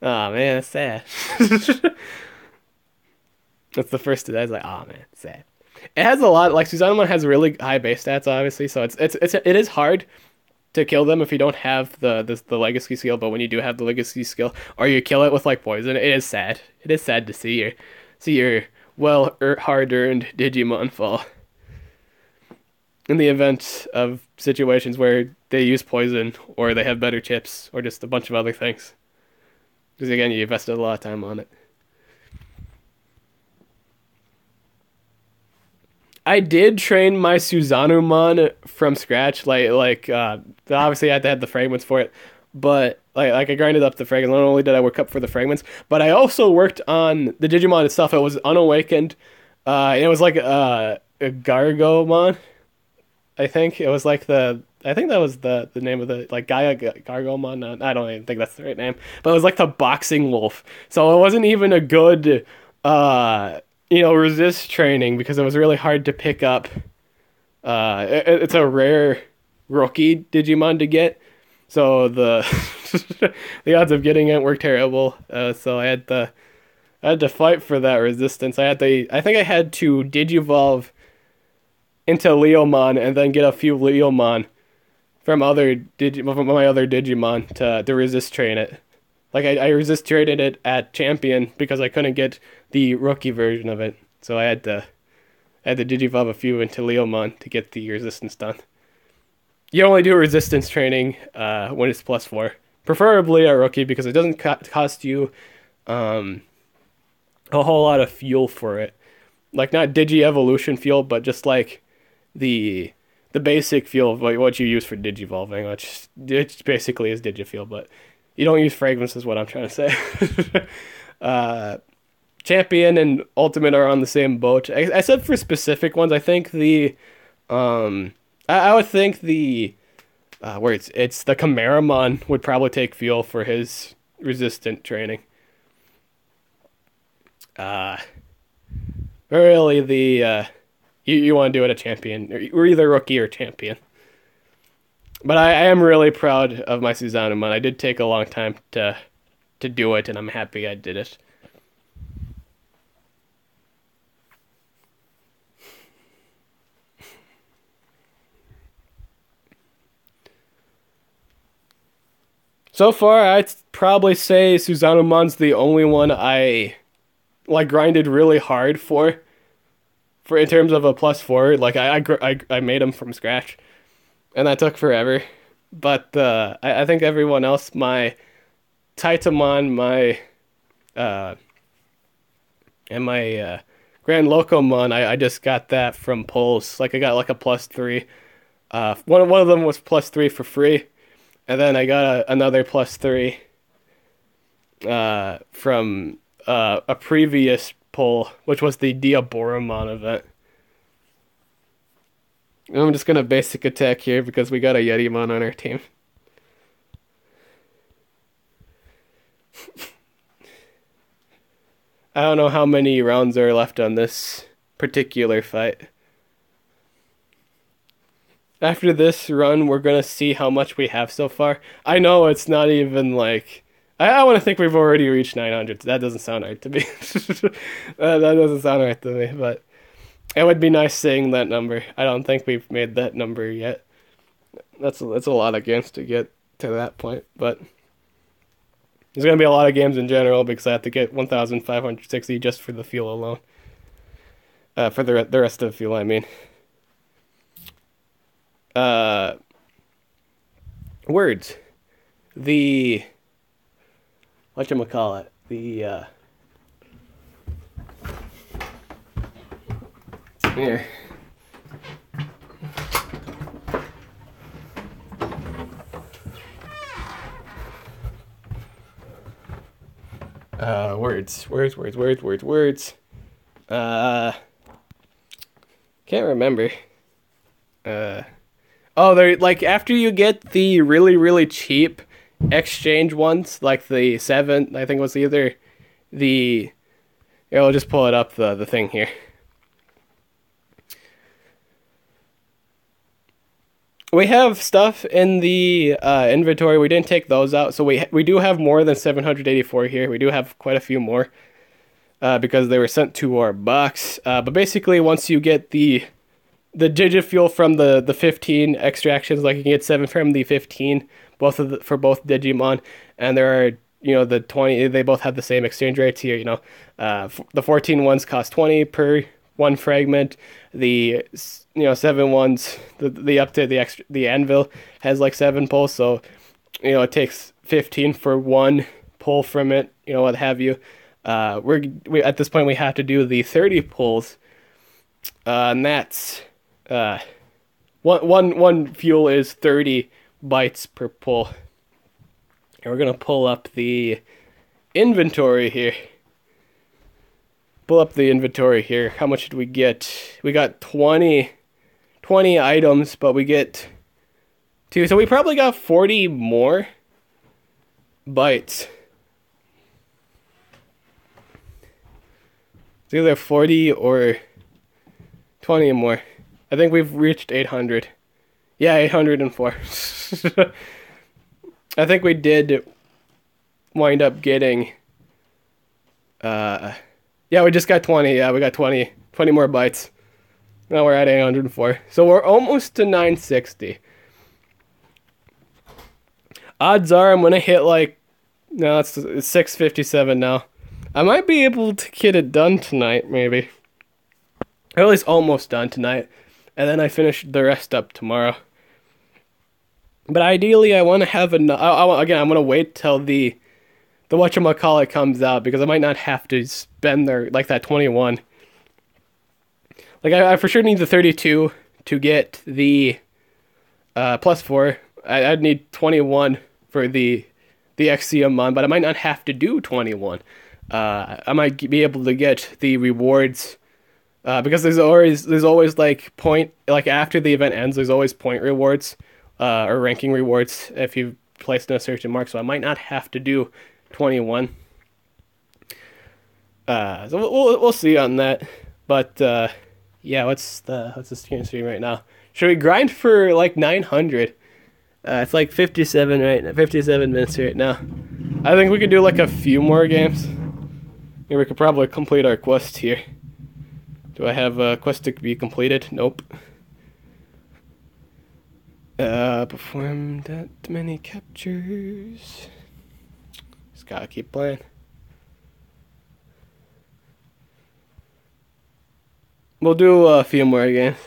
it's sad. That's the first to die. It's like, oh man, it's sad. It has a lot like Susanoo has really high base stats, obviously, so it is hard to kill them if you don't have the legacy skill. But when you do have the legacy skill, or you kill it with like poison, it is sad. It is sad to see your hard earned Digimon fall in the event of situations where they use poison or they have better chips or just a bunch of other things. Because again, you invested a lot of time on it. I did train my Susanoo from scratch. Obviously I had to have the fragments for it, but like I grinded up the fragments. Not only did I work up for the fragments, but I also worked on the Digimon itself. It was unawakened. And it was like a Gargomon. I think it was like I think that was the name of the like Gaia Gargomon. I don't even think that's the right name, but it was like the boxing wolf. So it wasn't even a good resist training because it was really hard to pick up. It's a rare rookie Digimon to get, so the the odds of getting it were terrible. So I had to fight for that resistance. I think I had to Digivolve into Leomon and then get a few Leomon from my other Digimon to resist train it. Like I resist traded it at champion because I couldn't get the rookie version of it, so I had to Digivolve a few into Leomon to get the resistance done. You only do resistance training when it's +4, preferably a rookie because it doesn't cost you a whole lot of fuel for it. Like not Digi Evolution fuel, but just like the basic fuel of what you use for Digivolving, which basically is Digifuel, but you don't use fragments is what I'm trying to say. Champion and Ultimate are on the same boat. I said for specific ones, I think I would think where it's the Chimeramon would probably take fuel for his resistant training. Really you want to do it a champion or either rookie or champion. But I am really proud of my Susanoo. I did take a long time to do it, and I'm happy I did it. So far, I'd probably say Susanoo's the only one I like grinded really hard for in terms of a +4. Like I made him from scratch, and that took forever. But I think everyone else, my Titamon, and my Grand Locomon, I just got that from polls. Like I got like a +3. One of them was +3 for free, and then I got another +3 from a previous poll, which was the Diaboromon event. I'm just gonna basic attack here because we got a Yetimon on our team. I don't know how many rounds are left on this particular fight. After this run, we're gonna see how much we have so far. I know it's not even like... I want to think we've already reached 900. That doesn't sound right to me. That doesn't sound right to me, but... It would be nice seeing that number. I don't think we've made that number yet. That's a lot of games to get to that point, but there's going to be a lot of games in general because I have to get 1,560 just for the fuel alone. For the rest of the fuel, I mean. Words. The whatchamacallit, the here. Words. Can't remember. Oh, they're like after you get the really cheap exchange ones, like the 7, I think it was either the. Yeah, I'll just pull it up the thing here. We have stuff in the inventory. We didn't take those out, so we do have more than 784 here. We do have quite a few more because they were sent to our box. But basically, once you get the Digifuel from the 15 extractions, like you can get 7 from the 15, for both Digimon, and there are the 20. They both have the same exchange rates here. The 14 ones cost 20 per one fragment. The 7 ones, the up to the anvil has like 7 pulls, so it takes 15 for one pull from it, what have you. We at this point we have to do the 30 pulls, and that's one fuel is 30 bytes per pull. And we're gonna pull up the inventory here. How much did we get? We got 20 items, but we get 2. So we probably got 40 more bytes. It's either 40 or 20 more. I think we've reached 800. Yeah, 804. I think we did wind up getting yeah, we just got 20. Yeah, we got 20 more bytes. Now we're at 804. So we're almost to 960. Odds are I'm going to hit no, it's 657 now. I might be able to get it done tonight, maybe. Or at least almost done tonight. And then I finish the rest up tomorrow. But ideally, I want to have enough. Again, I'm going to wait till the whatchamacallit comes out, because I might not have to spend that 21. I for sure need the 32 to get the plus 4. I'd need 21 for the Xeomon, but I might not have to do 21. I might be able to get the rewards because there's always point, after the event ends, there's always point rewards or ranking rewards if you've placed in a certain mark. So I might not have to do 21. So we'll see on that. But yeah, what's the stream right now? Should we grind for 900? It's 57 minutes right now. I think we could do a few more games. Maybe we could probably complete our quest here. Do I have a quest to be completed? Nope. Perform that many captures. Just gotta keep playing. We'll do a few more games.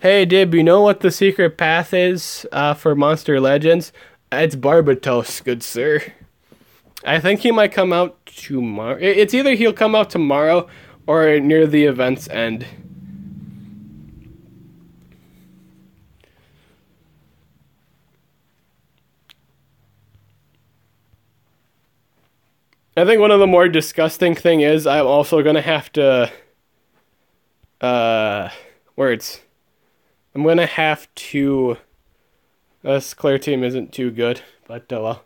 Hey Dib, you know what the secret path is for Monster Legends? It's Barbatos, good sir. I think he might come out tomorrow. It's either he'll come out tomorrow or near the event's end. I think one of the more disgusting thing is I'm also gonna have to words. I'm gonna have to this clear team isn't too good, but well.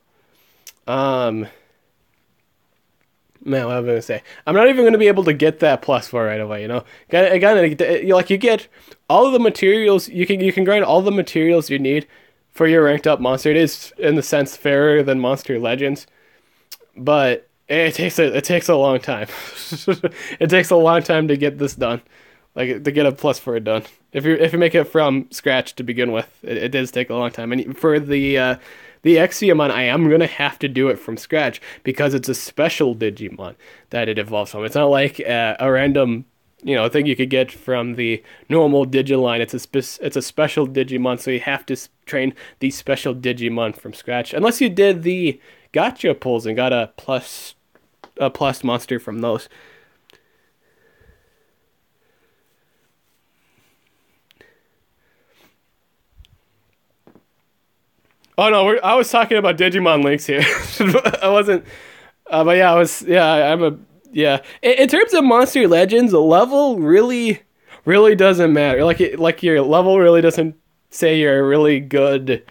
Man, what am I gonna say? I'm not even gonna be able to get that +4 right away, you get all of the materials, you can grind all the materials you need for your ranked up monster. It is in the sense fairer than Monster Legends, but it takes a long time. It takes a long time to get this done, to get a +4 done. If you make it from scratch to begin with, it does take a long time. And for the Xeomon, I am gonna have to do it from scratch because it's a special Digimon that it evolves from. It's not like a random thing you could get from the normal Digiline. It's a special Digimon, so you have to train the special Digimon from scratch. Unless you did the gotcha pulls and got a plus monster from those. Oh no, I was talking about Digimon Linkz here. I wasn't. But yeah, I was. Yeah, I'm a. Yeah, in terms of Monster Legends, level really doesn't matter. Like your level really doesn't say you're really good.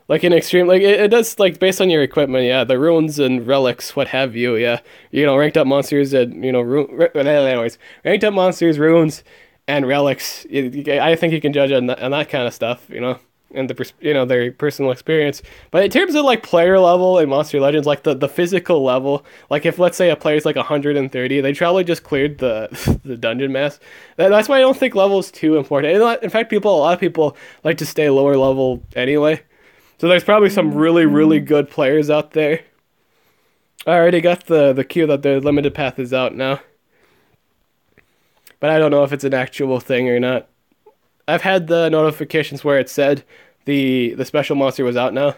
Like in extreme, like it does, like based on your equipment. Yeah, the runes and relics, what have you. Yeah, ranked up monsters and anyways, ranked up monsters, runes, and relics. I think you can judge on that kind of stuff. And their personal experience. But in terms of like player level in Monster Legends, like the physical level, like if let's say a player's like 130, they probably just cleared the the dungeon mass. That's why I don't think level is too important. In fact, a lot of people like to stay lower level anyway. So there's probably some really good players out there. I already got the cue that the limited path is out now, but I don't know if it's an actual thing or not. I've had the notifications where it said the special monster was out now.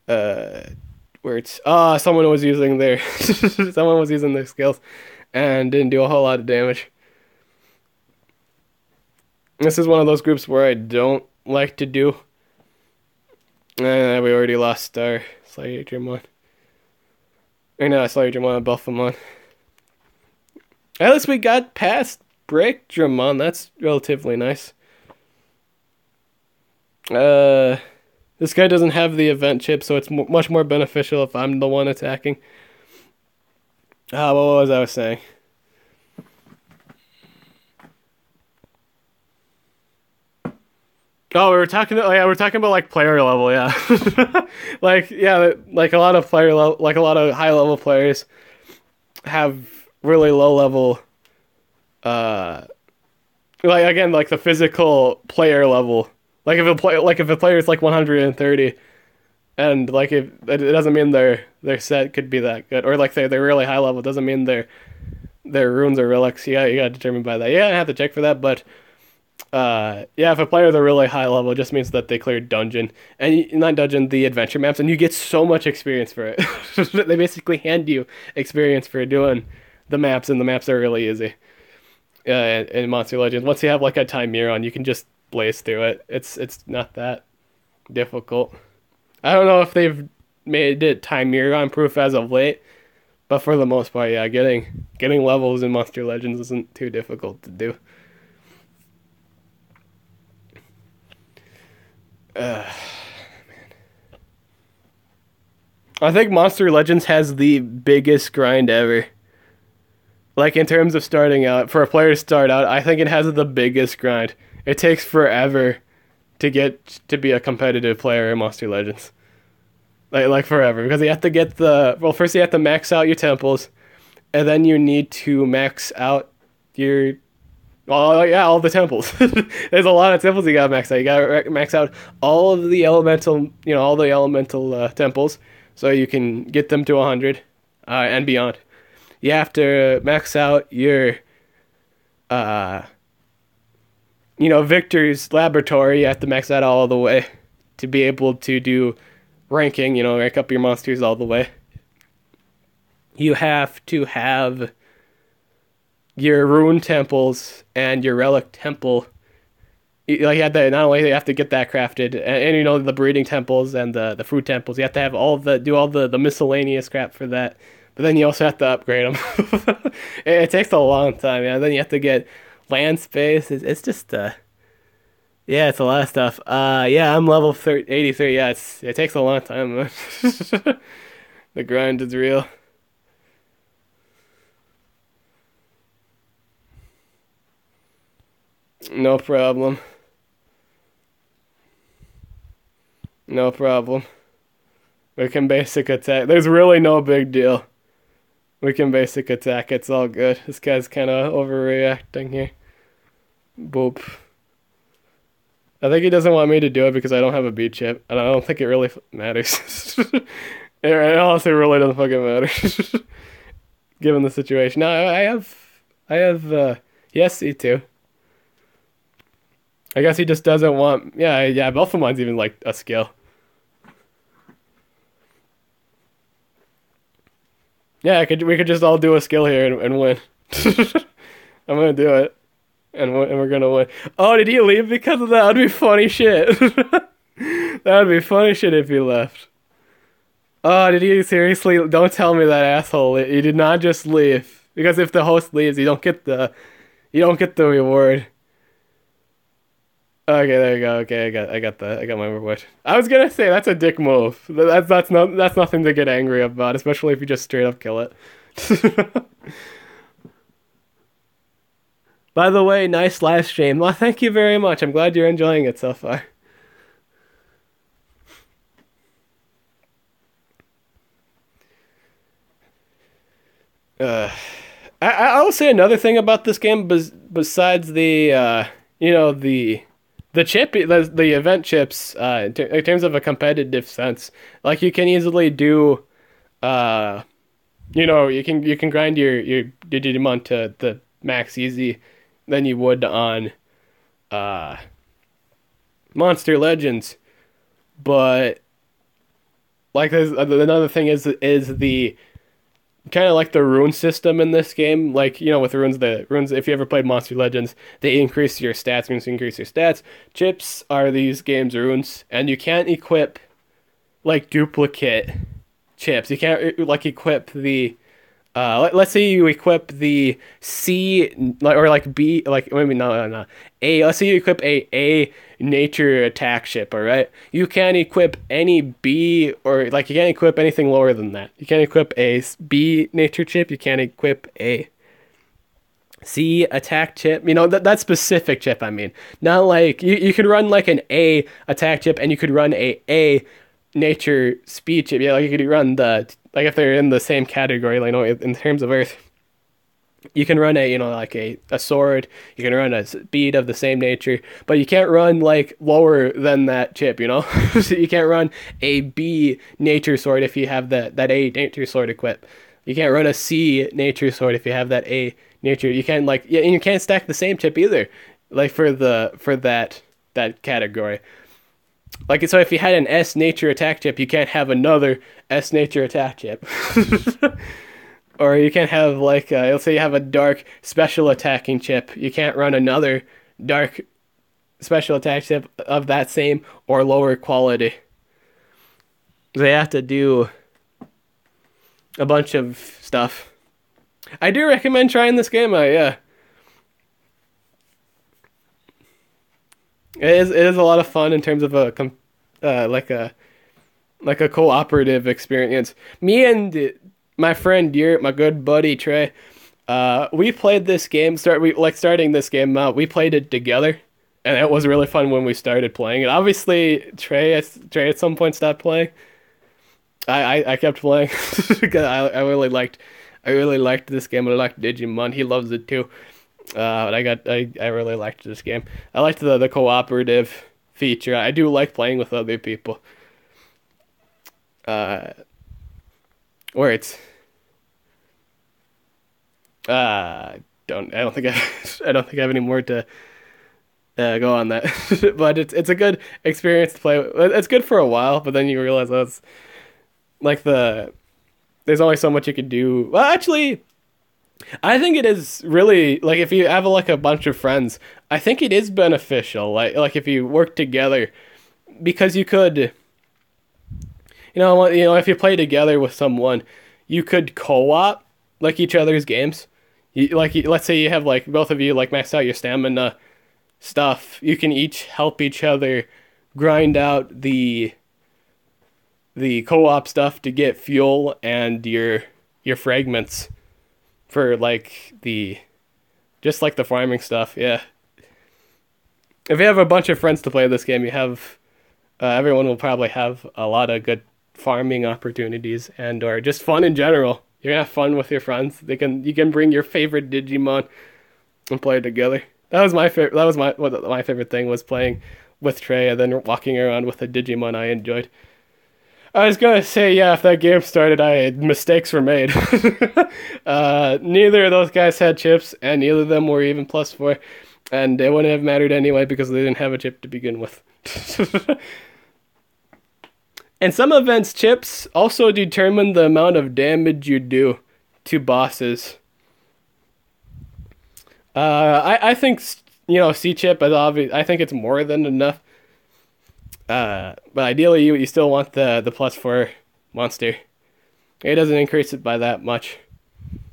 Where it's someone was using their someone was using their skills and didn't do a whole lot of damage. This is one of those groups where I don't like to do. We already lost our Slagdramon. Or no, Slagdramon and Buffamon. At least we got past Breakdramon. That's relatively nice. This guy doesn't have the event chip, so it's much more beneficial if I'm the one attacking. What was I saying? Oh, we were talking. Oh, yeah, we're talking about like player level. Yeah, like a lot of player level, like a lot of high level players have really low level. Like again, like the physical player level. Like if a player is like 130, and like if it doesn't mean their set could be that good, or like they're really high level, doesn't mean their runes or relics. Yeah, you gotta determine by that. Yeah, I have to check for that, but if a player is a really high level, it just means that they cleared dungeon, and not dungeon, the adventure maps, and you get so much experience for it. They basically hand you experience for doing the maps, and the maps are really easy. In Monster Legends, once you have like a Timeron, you can just blaze through it. It's not that difficult. I don't know if they've made it Timeron proof as of late, but for the most part, yeah, getting levels in Monster Legends isn't too difficult to do. Man. I think Monster Legends has the biggest grind ever. Like in terms of starting out, for a player to start out, I think it has the biggest grind. It takes forever to get to be a competitive player in Monster Legends. Like forever, because you have to get first you have to max out your temples, and then you need to max out all the temples. There's a lot of temples you gotta max out. You gotta max out all of the elemental, temples, so you can get them to 100 and beyond. You have to max out your, Victor's Laboratory. You have to max that all the way to be able to do ranking, rank up your monsters all the way. You have to have your rune temples and your relic temple. You have to, not only you have to get that crafted, and the breeding temples and the food temples. You have to have all the miscellaneous crap for that. But then you also have to upgrade them. It takes a long time, yeah. Then you have to get land space. It's just, it's a lot of stuff. I'm level 83. Yeah, it takes a long time. The grind is real. No problem. No problem. We can basic attack. There's really no big deal. We can basic attack. It's all good. This guy's kind of overreacting here. Boop. I think he doesn't want me to do it because I don't have a beat chip, and I don't think it really matters. It honestly really doesn't fucking matter. Given the situation. No, I have I have he has C2. I guess he just doesn't want. Yeah, yeah. Both of mine's even like a skill. Yeah, we could just all do a skill here and win. I'm gonna do it, and we're gonna win. Oh, did he leave because of that? That'd be funny shit. That would be funny shit if he left. Oh, did he seriously? Don't tell me that asshole. He did not just leave because if the host leaves, you don't get the reward. Okay, there you go. Okay, I got that. I got my reward. I was gonna say that's a dick move. That's nothing to get angry about, especially if you just straight up kill it. By the way, nice live stream. Well, thank you very much. I'm glad you're enjoying it so far. Uh, I'll say another thing about this game, besides the the chip, the event chips, in terms of a competitive sense, like you can easily do, uh, you can grind your Digimon to the max easy than you would on uh Monster Legends, but like there's another thing is the kind of like the rune system in this game. Like, with the runes, if you ever played Monster Legends, they increase your stats. Runes increase your stats. Chips are these game's runes, and you can't equip like duplicate chips. You can't like equip the let's say you equip the C, or like B, like maybe no A. Let's say you equip a nature attack ship. All right, you can't equip any B, or like you can't equip anything lower than that. You can't equip a B nature chip. You can't equip a C attack chip. That specific chip. I mean, not like you could run like an A attack chip, and you could run a nature speed chip. Yeah, like you could run like if they're in the same category, like in terms of Earth, you can run like a sword. You can run a speed of the same nature, but you can't run like lower than that chip. So you can't run a B nature sword if you have that A nature sword equipped. You can't run a C nature sword if you have that A nature. You can't and you can't stack the same chip either, like for that category. Like, so if you had an S nature attack chip, you can't have another S nature attack chip. Or you can't have let's say you have a dark special attacking chip. You can't run another dark special attack chip of that same or lower quality. They have to do a bunch of stuff. I do recommend trying this game out, yeah. It is a lot of fun in terms of like a cooperative experience. Me and my friend my good buddy Trey, we played this game. Starting this game out. We played it together, and it was really fun when we started playing it. Obviously, Trey at some point stopped playing. I kept playing because I really liked this game. I liked Digimon. He loves it too. But I really liked this game. I liked the cooperative feature. I do like playing with other people. Where it's I don't think I don't think I have any more to go on that. But it's a good experience to play. It's good for a while, but then you realize that's like there's only so much you can do. Well, actually, I think it is really like if you have a bunch of friends, I think it is beneficial. Like if you work together, because you could, if you play together with someone, you could co-op like each other's games. Let's say you have both of you max out your stamina stuff. You can each help each other grind out the co-op stuff to get fuel and your fragments for the farming stuff. Yeah. If you have a bunch of friends to play this game, you have everyone will probably have a lot of good farming opportunities or just fun in general. You're gonna have fun with your friends. You can bring your favorite Digimon and play together. That was my favorite. That was my favorite thing was playing with Trey and then walking around with a Digimon I enjoyed. I was gonna say, yeah, if that game started, mistakes were made. Neither of those guys had chips, and neither of them were even +4, and it wouldn't have mattered anyway because they didn't have a chip to begin with. And some events, chips also determine the amount of damage you do to bosses. I think, C chip is obvious. I think it's more than enough. But ideally, you still want the +4 monster. It doesn't increase it by that much.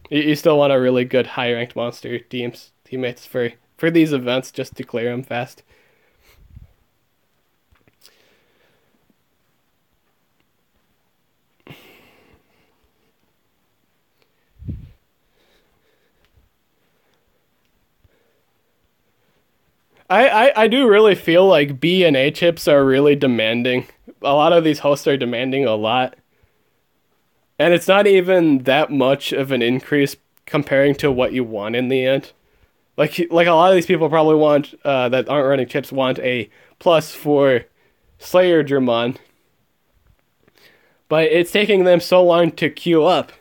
You still want a really good high ranked monster teammates for these events just to clear them fast. I do really feel like B and A chips are really demanding. A lot of these hosts are demanding a lot. And it's not even that much of an increase comparing to what you want in the end. Like a lot of these people probably want, that aren't running chips, want a plus for Breakdramon. But it's taking them so long to queue up.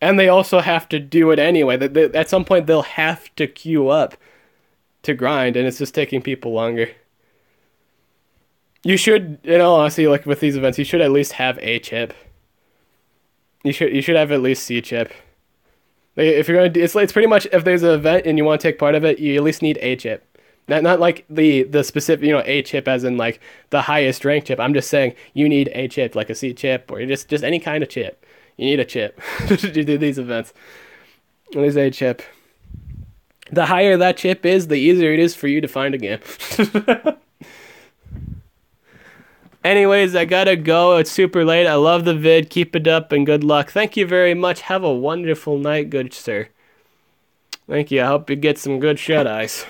And they also have to do it anyway. At some point, they'll have to queue up to grind, and it's just taking people longer. You should, honestly, like with these events, you should at least have a chip. You should have at least C chip. If you're gonna do, it's pretty much, if there's an event and you want to take part of it, you at least need a chip. Not like the specific, a chip as in like the highest rank chip. I'm just saying you need a chip, like a C chip or just any kind of chip. You need a chip to do these events. There's a chip. The higher that chip is, the easier it is for you to find a game. Anyways, I gotta go. It's super late. I love the vid. Keep it up and good luck. Thank you very much. Have a wonderful night, good sir. Thank you. I hope you get some good shut-eyes.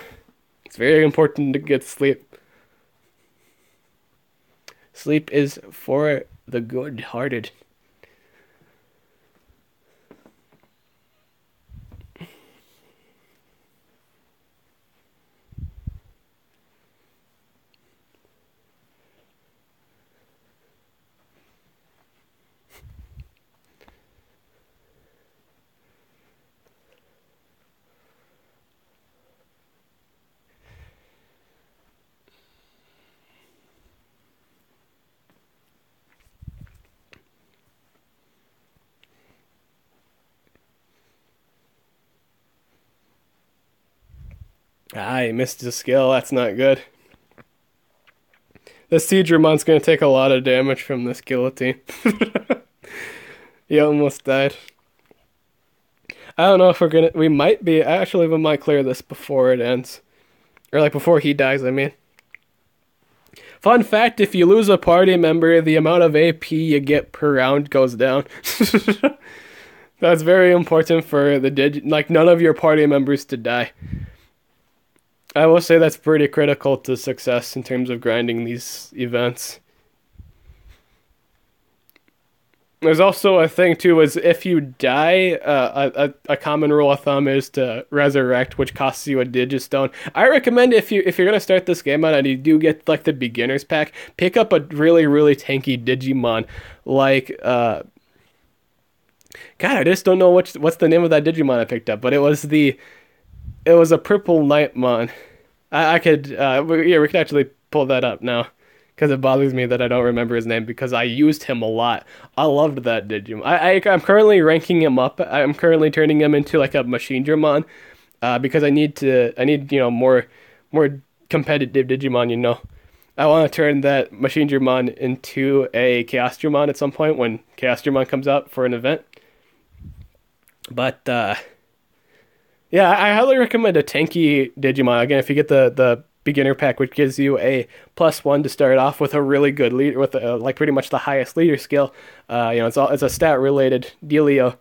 It's very important to get sleep. Sleep is for the good-hearted. I missed a skill. That's not good. The Breakdramon's gonna take a lot of damage from this guillotine. He almost died. I don't know if we might be, actually we might clear this before it ends. Or like before he dies, I mean. Fun fact, if you lose a party member, the amount of AP you get per round goes down. That's very important for like none of your party members to die. I will say that's pretty critical to success in terms of grinding these events. There's also a thing too, is if you die, a common rule of thumb is to resurrect, which costs you a Digistone. I recommend if you're gonna start this game out and you do get like the beginners pack, pick up a really, really tanky Digimon. Like God, I just don't know what's the name of that Digimon I picked up, but it was a purple Nightmon. I could, we could actually pull that up now, because it bothers me that I don't remember his name, because I used him a lot. I loved that Digimon. I'm currently ranking him up. I'm currently turning him into like a Machinedramon, because I need more competitive Digimon. I want to turn that Machinedramon into a Chaosdramon at some point when Chaosdramon comes out for an event. But yeah, I highly recommend a tanky Digimon. Again, if you get the beginner pack, which gives you a +1 to start off with a really good leader, with like pretty much the highest leader skill. It's a stat related dealio.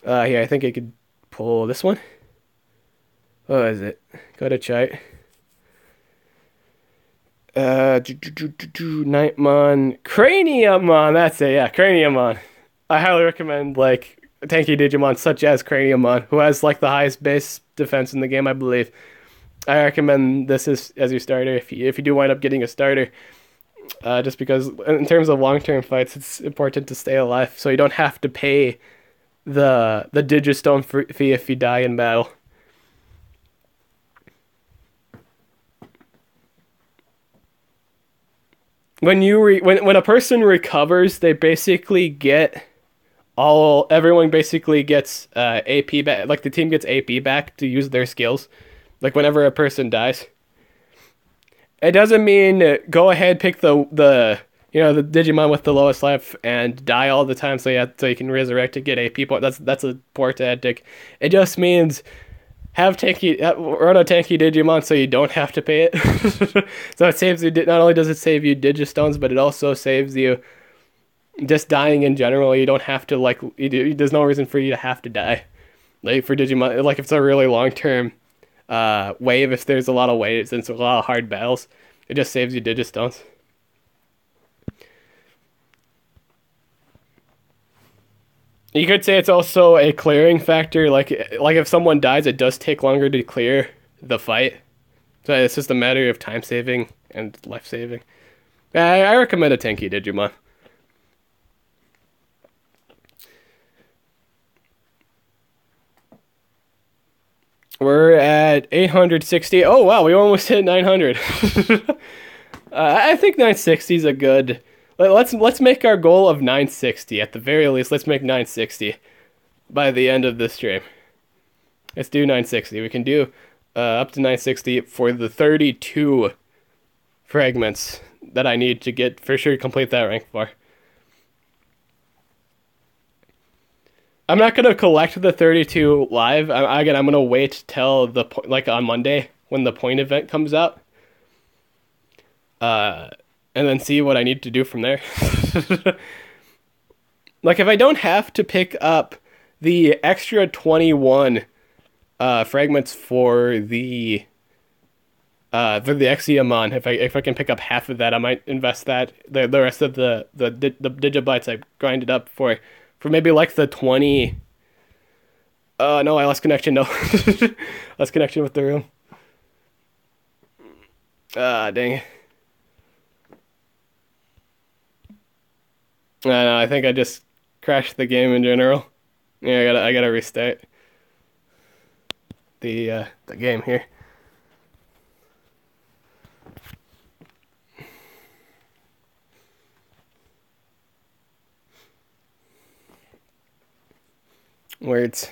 Here, I think I could pull this one. What is it? Go to chart. Nightmon, Craniumon. That's it. Yeah, Craniumon. I highly recommend like tanky Digimon such as Craniumon, who has like the highest base defense in the game, I believe. I recommend this as your starter if you do wind up getting a starter. just because in terms of long-term fights, it's important to stay alive, so you don't have to pay the Digistone fee if you die in battle. When a person recovers, they basically get everyone basically gets AP back. Like the team gets AP back to use their skills. Like whenever a person dies. It doesn't mean go ahead pick the the Digimon with the lowest life and die all the time so you can resurrect to get AP point. That's a poor tactic. It just means run a tanky Digimon so you don't have to pay it. So it saves you. Not only does it save you Digistones, but it also saves you just dying in general. You don't have to there's no reason for you to have to die. Like for Digimon, like if it's a really long term wave, if there's a lot of waves and it's a lot of hard battles, it just saves you Digistones. You could say it's also a clearing factor. Like if someone dies, it does take longer to clear the fight. So it's just a matter of time saving and life saving. I recommend a tanky Digimon. We're at 860. Oh wow, we almost hit 900. I think 960 is a good. Let's make our goal of 960 at the very least. Let's make 960 by the end of this stream. Let's do 960. We can do up to 960 for the 32 fragments that I need to get for sure to complete that rank bar. I'm not gonna collect the 32 live. I'm gonna wait till on Monday when the point event comes out. And then see what I need to do from there. Like if I don't have to pick up the extra 21 fragments for the Exiamon, if I can pick up half of that, I might invest that the rest of the Digibytes I grinded up for maybe like the 20. No, I lost connection. No, lost connection with the room. Dang it. No, I think I just crashed the game in general. Yeah, I gotta restart the game here. Words.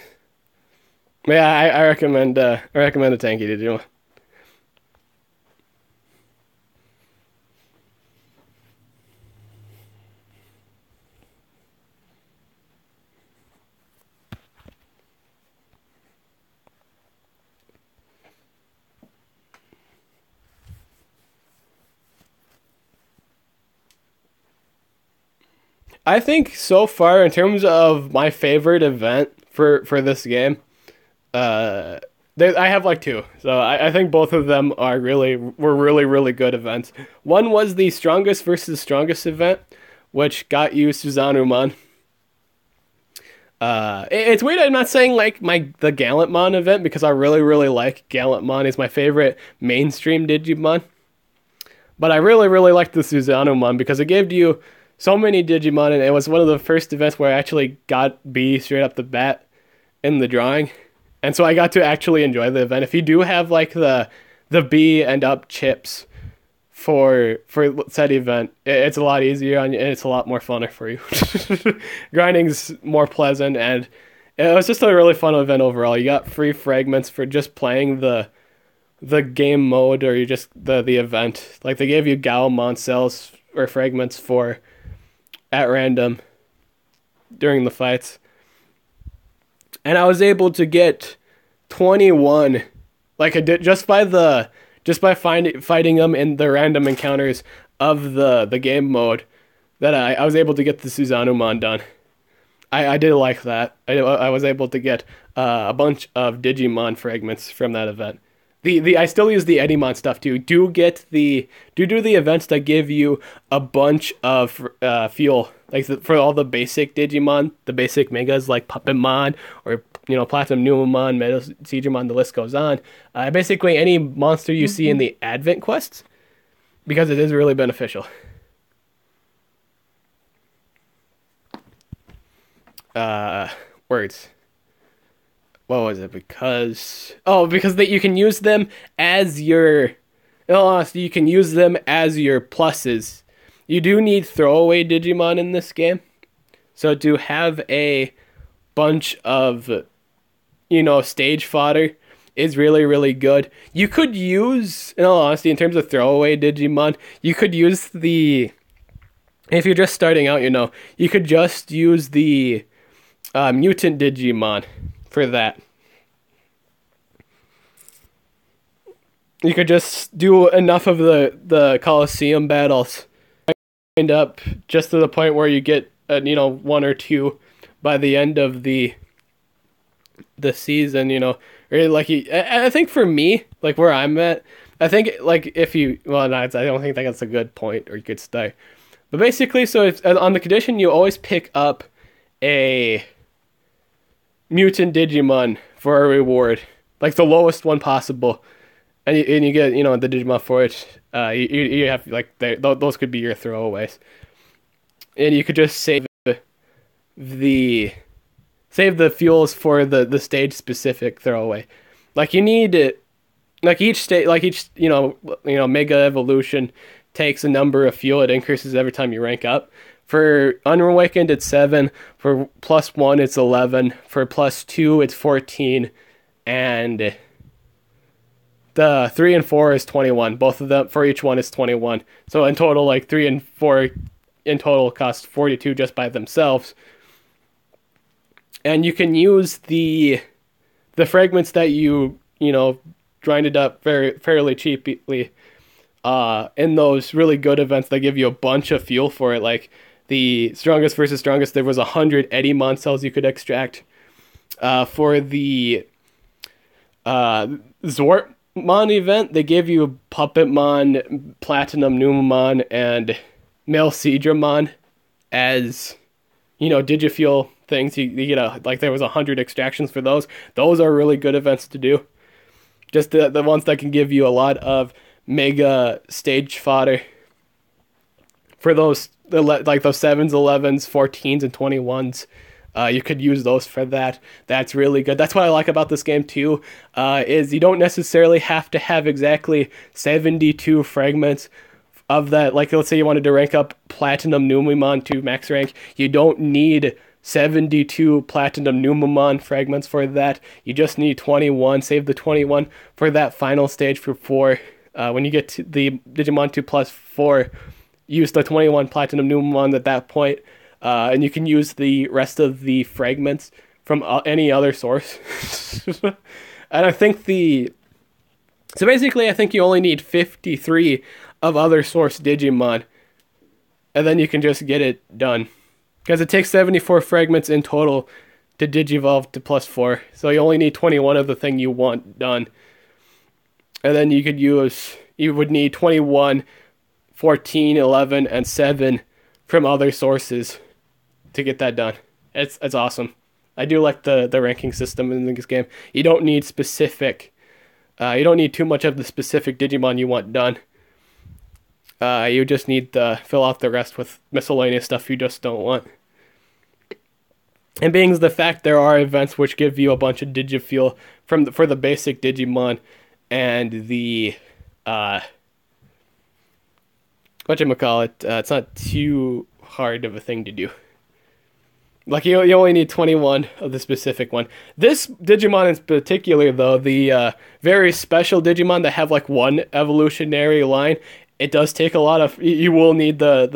Yeah, I recommend a tanky Digimon. I think so far in terms of my favorite event for this game, I have like two. So I think both of them were really good events. One was the strongest versus strongest event, which got you Susanumon. It's weird I'm not saying like the Gallantmon event because I really like Gallantmon. Is my favorite mainstream Digimon. But I really liked the Susanumon because it gave you so many Digimon, and it was one of the first events where I actually got B straight up the bat in the drawing. And so I got to actually enjoy the event. If you do have like the B and up chips for said event, it's a lot easier on you and it's a lot more funner for you. Grinding's more pleasant, and it was just a really fun event overall. You got free fragments for just playing the game mode, or you just the event. Like they gave you Gaomon cells or fragments for at random during the fights. And I was able to get 21 like I did just by fighting them in the random encounters of the game mode, that I was able to get the Susanumon done. I did like that. I was able to get a bunch of Digimon fragments from that event. I still use the Eddymon stuff too. Do the events that give you a bunch of fuel, like for all the basic Digimon, the basic megas like Puppetmon or Platinum Numamon, Metal Siegramon, the list goes on. Basically any monster you see in the Advent quests, because it is really beneficial. words. What was it? Because that you can use them as your, in all honesty, you can use them as your pluses. You do need throwaway Digimon in this game, so to have a bunch of, stage fodder is really, really good. You could use, in all honesty, in terms of throwaway Digimon, you could use if you're just starting out, you could just use the mutant Digimon for that. You could just do enough of the Coliseum battles, end up just to the point where you get, one or two by the end of the season, really. Like, I think for me, like where I'm at, I think like if you, well, no, I don't think that's a good point or you could start. But basically, so if, on the condition you always pick up a mutant Digimon for a reward, like the lowest one possible, and you get the Digimon for it. You have like those could be your throwaways, and you could just save the fuels for the stage specific throwaway. Like you need, like each state, like each mega evolution takes a number of fuel. It increases every time you rank up. For Unawakened, it's 7. For +1, it's 11. For +2, it's 14. And the 3 and 4 is 21. Both of them, for each one, is 21. So in total, like 3 and 4 in total cost 42 just by themselves. And you can use the fragments that you grinded up fairly cheaply in those really good events that give you a bunch of fuel for it. Like the strongest versus strongest, there was 100 Eddymon cells you could extract. For the Zortmon event, they gave you Puppetmon, Platinum Numamon, and Male Seadramon as Digifuel things. You get there was 100 extractions for those. Those are really good events to do. Just the ones that can give you a lot of mega stage fodder for those, like those 7s, 11s, 14s, and 21s. You could use those for that. That's really good. That's what I like about this game too, is you don't necessarily have to have exactly 72 fragments of that. Like let's say you wanted to rank up Platinum Numamon to max rank. You don't need 72 Platinum Numamon fragments for that. You just need 21. Save the 21 for that final stage for 4. When you get to the Digimon 2 plus 4, use the 21 Platinum Numamon at that point, and you can use the rest of the fragments from any other source. And I think so basically I think you only need 53 of other source Digimon, and then you can just get it done. Because it takes 74 fragments in total to Digivolve to +4. So you only need 21 of the thing you want done. And then you would need 21, 14, 11, and 7 from other sources to get that done. It's awesome. I do like the ranking system in this game. You don't need you don't need too much of the specific Digimon you want done. You just need to fill out the rest with miscellaneous stuff you just don't want. And being the fact there are events which give you a bunch of Digifuel for the basic Digimon and the whatchamacallit, it's not too hard of a thing to do. Like you only need 21 of the specific one. This Digimon in particular, though, the very special Digimon that have like one evolutionary line, it does take a lot of. You will need you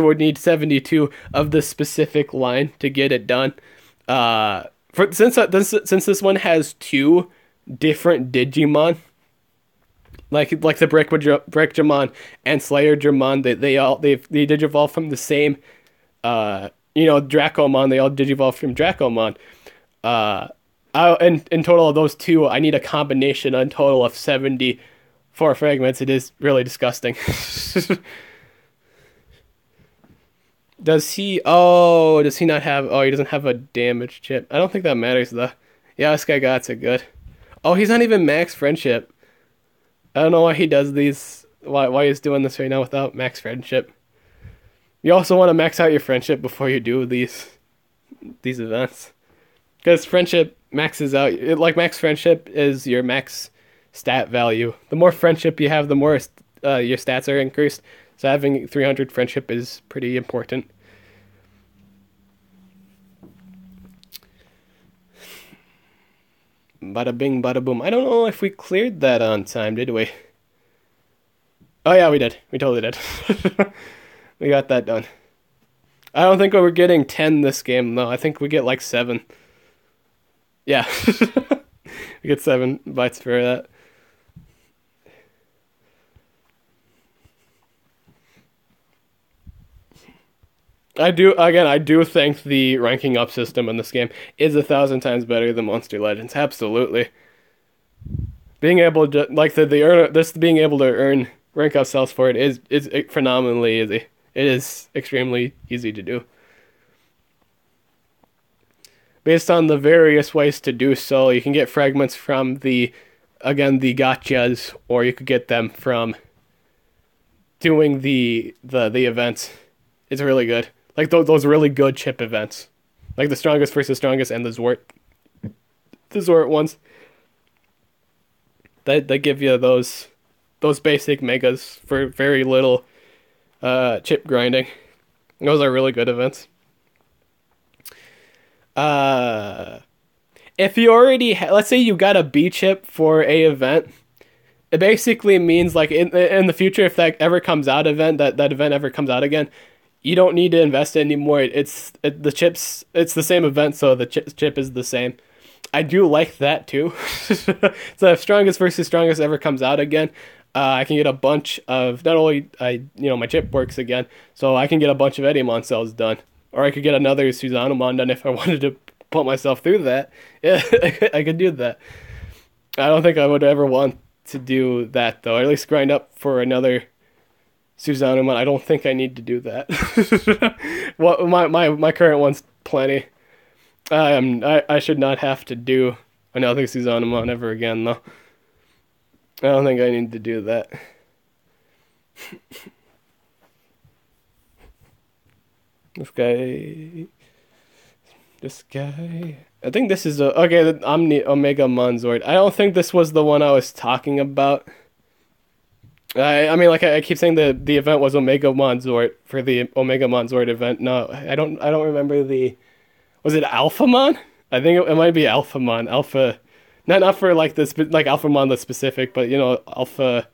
would need 72 of the specific line to get it done. Since this one has 2 different Digimon, like the Breakdramon and Slayerdramon, they digivolve from the same. Dracomon, they all digivolve from Dracomon. In total of those 2, I need a combination in total of 74 fragments. It is really disgusting. Does he not have, he doesn't have a damage chip. I don't think that matters though. Yeah, this guy got it good. Oh, he's not even max friendship. I don't know why he does these, why he's doing this right now without max friendship. You also want to max out your friendship before you do these events. Because friendship maxes out, like max friendship is your max stat value. The more friendship you have, the more your stats are increased. So having 300 friendship is pretty important. Bada bing, bada boom. I don't know if we cleared that on time, did we? Oh yeah, we did. We totally did. We got that done. I don't think we're getting 10 this game, though. I think we get like 7. Yeah. We get 7 bytes for that. I do think the ranking up system in this game is 1,000 times better than Monster Legends. Absolutely. Being able to like being able to earn rank up cells for it is phenomenally easy. It is extremely easy to do. Based on the various ways to do so, you can get fragments from the gotchas, or you could get them from doing the events. It's really good. Like those really good chip events, like the strongest versus strongest and the Zort ones. They give you those basic megas for very little chip grinding. Those are really good events. If you already let's say you got a B chip for a event, it basically means like in the future, if that ever comes out that event ever comes out again, you don't need to invest anymore. It's the same event, so the chip is the same. I do like that too. So if strongest versus strongest ever comes out again, I can get a bunch of not only my chip works again, so I can get a bunch of Edimon cells done, or I could get another Susanumon done if I wanted to put myself through that. Yeah, I could do that. I don't think I would ever want to do that though. Or at least grind up for another Susanumon. I don't think I need to do that. Well, my current one's plenty. I should not have to do another Susanumon ever again though. I don't think I need to do that. This guy. I think this is the Omega Monzord. I don't think this was the one I was talking about. I mean, like I keep saying the event was Omega Monzord for the Omega Monzord event. No, I don't remember was it Alphamon? I think it might be Alphamon. Alpha, not for like this like Alphamon the specific, but Alpha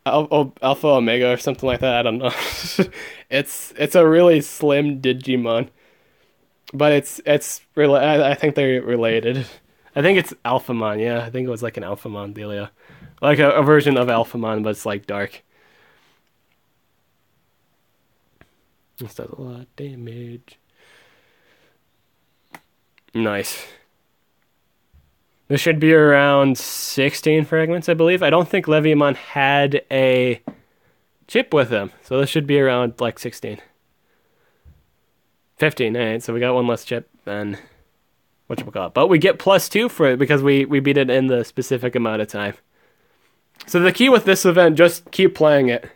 Omega or something like that. I don't know. It's a really slim Digimon, but I think they're related. I think it's Alphamon. Yeah, I think it was like an Alphamon dealio, like a version of Alphamon, but it's like dark. This does a lot of damage. Nice. There should be around 16 fragments, I believe. I don't think Leviamon had a chip with him, so this should be around like 16. 15, alright, so we got one less chip than whatchamacallit. But we get +2 for it because we beat it in the specific amount of time. So the key with this event, just keep playing it.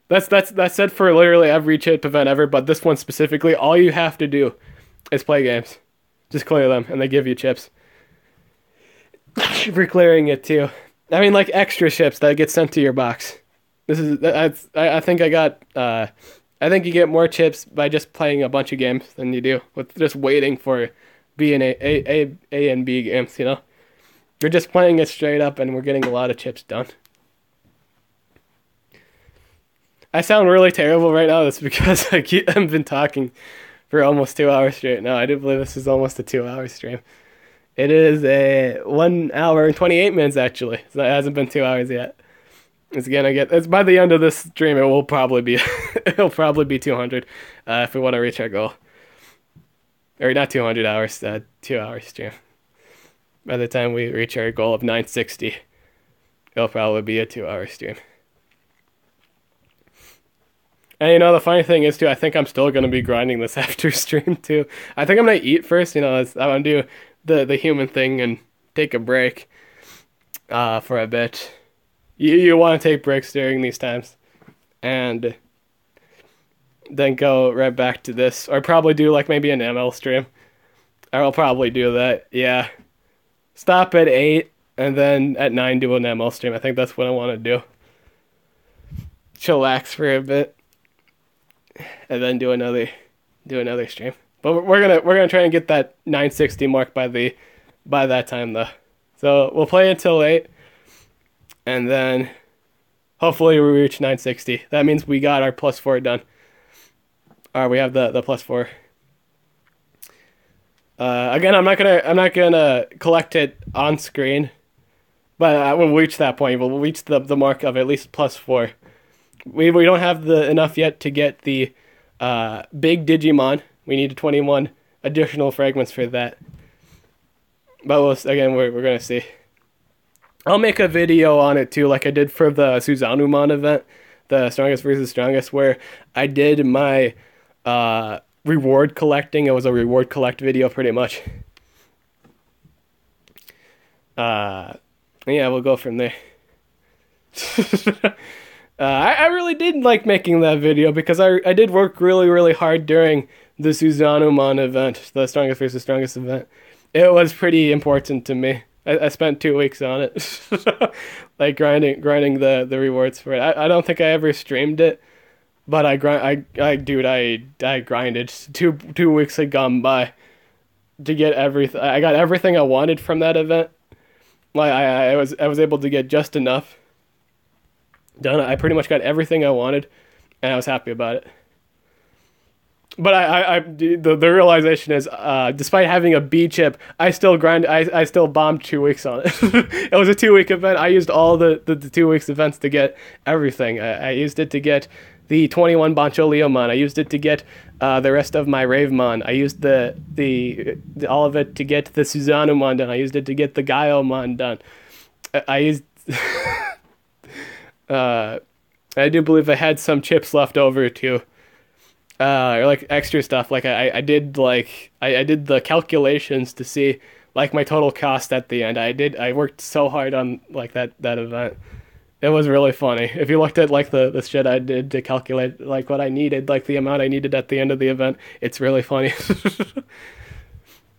That's said for literally every chip event ever, but this one specifically, all you have to do is play games. Just clear them, and they give you chips. For clearing it, too. I mean, like, extra chips that get sent to your box. I think I think you get more chips by just playing a bunch of games than you do with just waiting for B and A and B games, You're just playing it straight up, and we're getting a lot of chips done. I sound really terrible right now. That's because I've been talking for almost 2 hours straight now. I do believe this is almost a 2-hour stream. It is a 1 hour and 28 minutes actually. So it hasn't been 2 hours yet. It's by the end of this stream. It will probably be it'll probably be 200 if we want to reach our goal. Or not 200 hours, 2 hours stream. By the time we reach our goal of 960, it'll probably be a 2-hour stream. And the funny thing is too, I think I'm still gonna be grinding this after stream too. I think I'm gonna eat first. I want to do the human thing and take a break for a bit. You want to take breaks during these times, and then go right back to this, or probably do like maybe an ML stream. I'll probably do that. Yeah, stop at 8 and then at 9 do an ML stream. I think that's what I want to do. Chillax for a bit, and then do another stream. But we're gonna try and get that 960 mark by that time though. So we'll play until 8, and then hopefully we reach 960. That means we got our +4 done. Or we have the +4. Again, I'm not gonna collect it on screen, but we'll reach that point. We'll reach the mark of at least +4. We don't have enough yet to get the big Digimon. We need 21 additional fragments for that. But we're gonna see. I'll make a video on it too, like I did for the Suzanumon event, the strongest versus strongest, where I did my reward collecting. It was a reward collect video pretty much. Yeah, we'll go from there. I really did like making that video because I did work really, really hard during the Suzanumon event, the strongest versus strongest event. It was pretty important to me. I spent 2 weeks on it, like grinding the rewards for it. I don't think I ever streamed it, but I grinded. Two weeks had gone by to get everything. I got everything I wanted from that event. Like I was able to get just enough done. I pretty much got everything I wanted, and I was happy about it. But the realization is, despite having a B chip, I still bombed 2 weeks on it. It was a 2-week event. I used all the 2 weeks events to get everything. I used it to get the 21 Bancho-Leomon. I used it to get the rest of my Ravemon. I used the all of it to get the Suzanumon done. I used it to get the Gaiomon done. I used I do believe I had some chips left over too. Or like extra stuff. Like I did the calculations to see like my total cost at the end. I worked so hard on like that event. It was really funny. If you looked at like the shit I did to calculate like what I needed, like the amount I needed at the end of the event, it's really funny.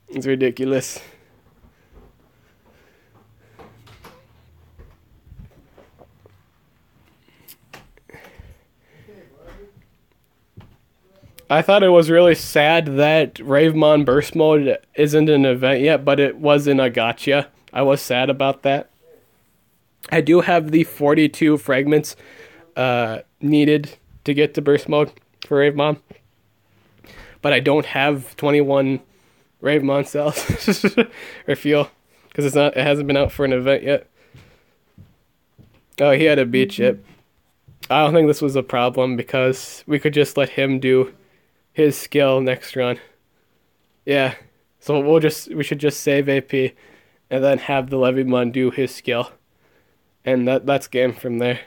It's ridiculous. I thought it was really sad that Ravemon Burst Mode isn't an event yet, but it was in a gacha. I was sad about that. I do have the 42 fragments needed to get to Burst Mode for Ravemon, but I don't have 21 Ravemon cells or fuel because it hasn't been out for an event yet. Oh, he had a B chip. I don't think this was a problem because we could just let him do his skill next run. Yeah. So we should just save AP and then have the Levimon do his skill. And that's game from there.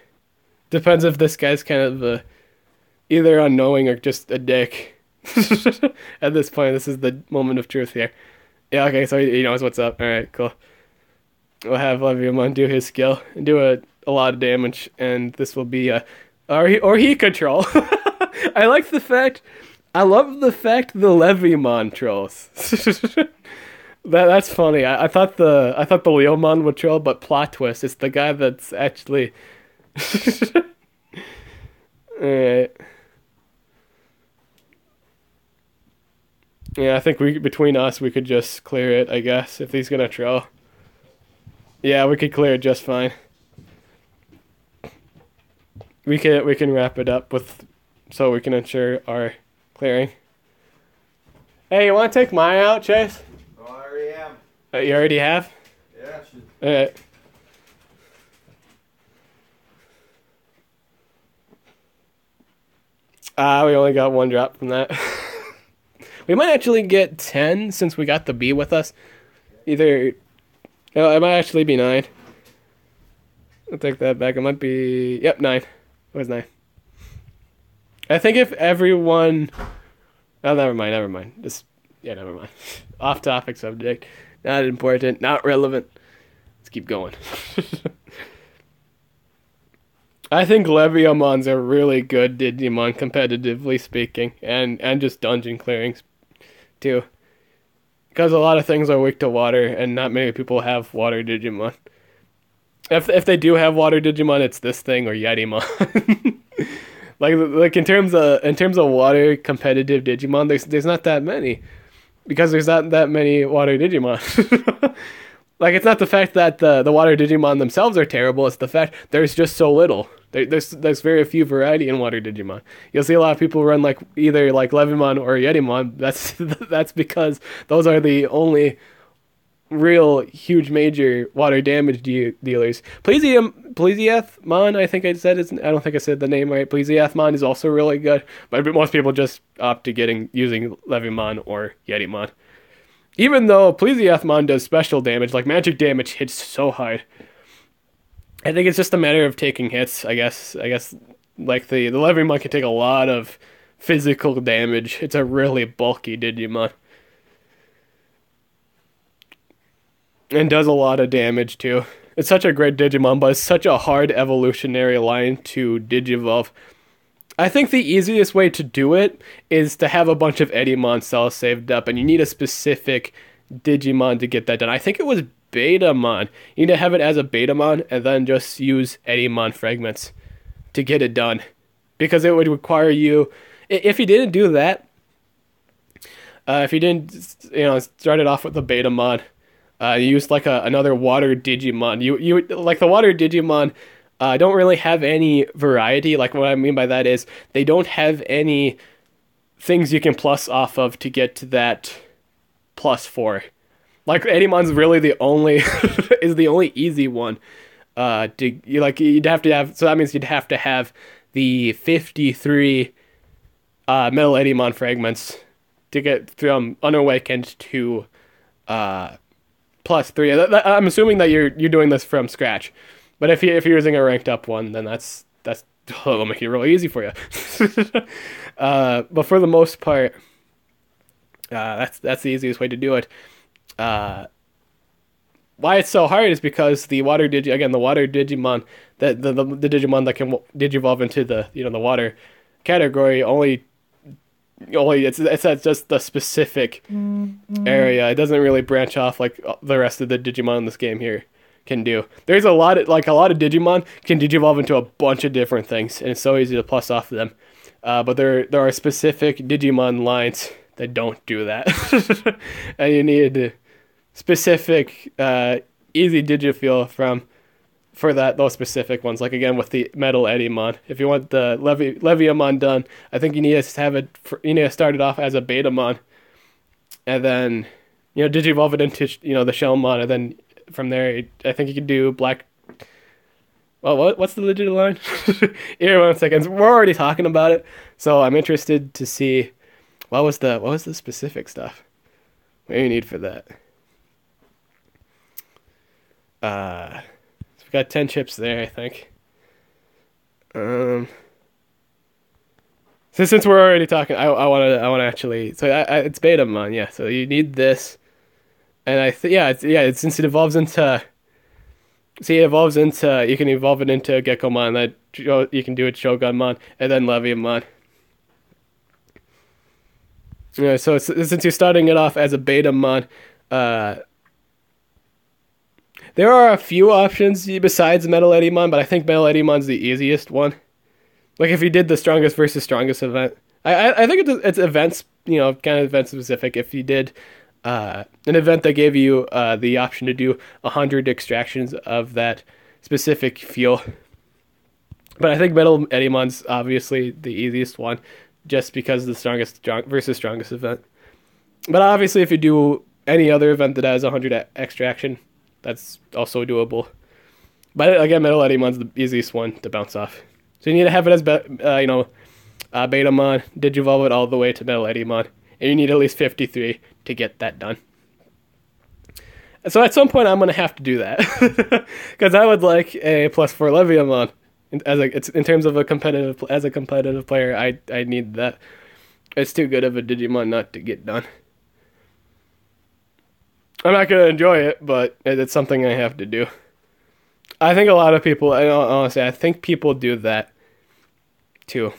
Depends if this guy's kind of either unknowing or just a dick. At this point, this is the moment of truth here. Yeah, okay, so he knows what's up. Alright, cool. We'll have Levimon do his skill and do a lot of damage, and this will be or he control. I love the fact the Levimon trolls. That's funny. I thought the Leomon would troll, but plot twist, it's the guy that's actually Alright. Yeah, I think between us we could just clear it, I guess, if he's gonna troll. Yeah, we could clear it just fine. We can wrap it up so we can ensure our clearing. Hey, you want to take mine out, Chase? Oh, I already am. You already have? Yeah, should. Alright. We only got 1 drop from that. We might actually get 10 since we got the B with us. Either... Oh, it might actually be 9. I'll take that back. It might be... Yep, 9. It was 9. I think if everyone... Oh, never mind. Never mind. Off-topic subject. Not important. Not relevant. Let's keep going. I think Leviamon's a really good Digimon, competitively speaking, and just dungeon clearings too. Because a lot of things are weak to water, and not many people have water Digimon. If they do have water Digimon, it's this thing or Yetimon. like in terms of water competitive Digimon, there's not that many because there's not that many water Digimon. Like it's not the fact that the water Digimon themselves are terrible. It's the fact there's just so little. There's very few variety in water Digimon. You'll see a lot of people run like either like Levimon or Yetimon. That's that's because those are the only real huge major water damage dealers. Plesiothmon, I think I said I don't think I said the name right. Plesiothmon is also really good, but most people just opt to using Levimon or Yetimon. Even though Plesiothmon does special damage, like magic damage hits so hard. I think it's just a matter of taking hits, I guess like the Levimon can take a lot of physical damage. It's a really bulky Digimon. And does a lot of damage too. It's such a great Digimon, but it's such a hard evolutionary line to Digivolve. I think the easiest way to do it is to have a bunch of Edimon cells saved up, and you need a specific Digimon to get that done. I think it was Betamon. You need to have it as a Betamon, and then just use Edimon fragments to get it done. Because it would require you... If you didn't do that, if you didn't start it off with a Betamon, you used like another water Digimon. You like the water Digimon don't really have any variety. Like what I mean by that is they don't have any things you can plus off of to get to that +4. Like Edimon's really the only is the only easy one. You'd have to have, so that means you'd have to have the 53 Metal Edimon fragments to get from Unawakened to +3. I'm assuming that you're doing this from scratch, but if you're using a ranked up one, then that'll make it really easy for you. But for the most part, that's the easiest way to do it. Why it's so hard is because the water Digimon, the Digimon that can digivolve into the the water category only it's just the specific area. It doesn't really branch off like the rest of the Digimon in this game here can do. There's a lot of Digimon can digivolve into a bunch of different things, and it's so easy to plus off them. But there are specific Digimon lines that don't do that, and you need specific easy Digifeel for those specific ones. Like again with the Metal Edimon, if you want the Leviamon done, I think you need to start it off as a Betamon, and then digivolve it into the Shellmon, and then from there I think you can do Black. Well, what's the legit line? Here, 1 second. We're already talking about it, so I'm interested to see what was the specific stuff. What do you need for that? We've got 10 chips there, I think. Since we're already talking, I want to actually. So it's Betamon, yeah. So you need this, and since it evolves into. See, it evolves into. You can evolve it into Gekkomon. That you can do it Shogunmon, and then Leviamon. Yeah, so since you're starting it off as a Betamon, there are a few options besides Metal Edimon, but I think Metal Edimon's the easiest one. Like if you did the strongest versus strongest event, I think it's events, kind of event specific. If you did an event that gave you the option to do 100 extractions of that specific fuel. But I think Metal Edimon's obviously the easiest one, just because of the strongest versus strongest event. But obviously, if you do any other event that has 100 extraction, that's also doable. But again, Metal Edimon's the easiest one to bounce off. So you need to have it as Betamon, digivolve it all the way to Metal Edimon, and you need at least 53 to get that done. So at some point, I'm gonna have to do that because I would like a +4 Leviamon. In terms of a competitive player, I need that. It's too good of a Digimon not to get done. I'm not gonna enjoy it, but it's something I have to do. I think a lot of people, honestly, I think people do that too.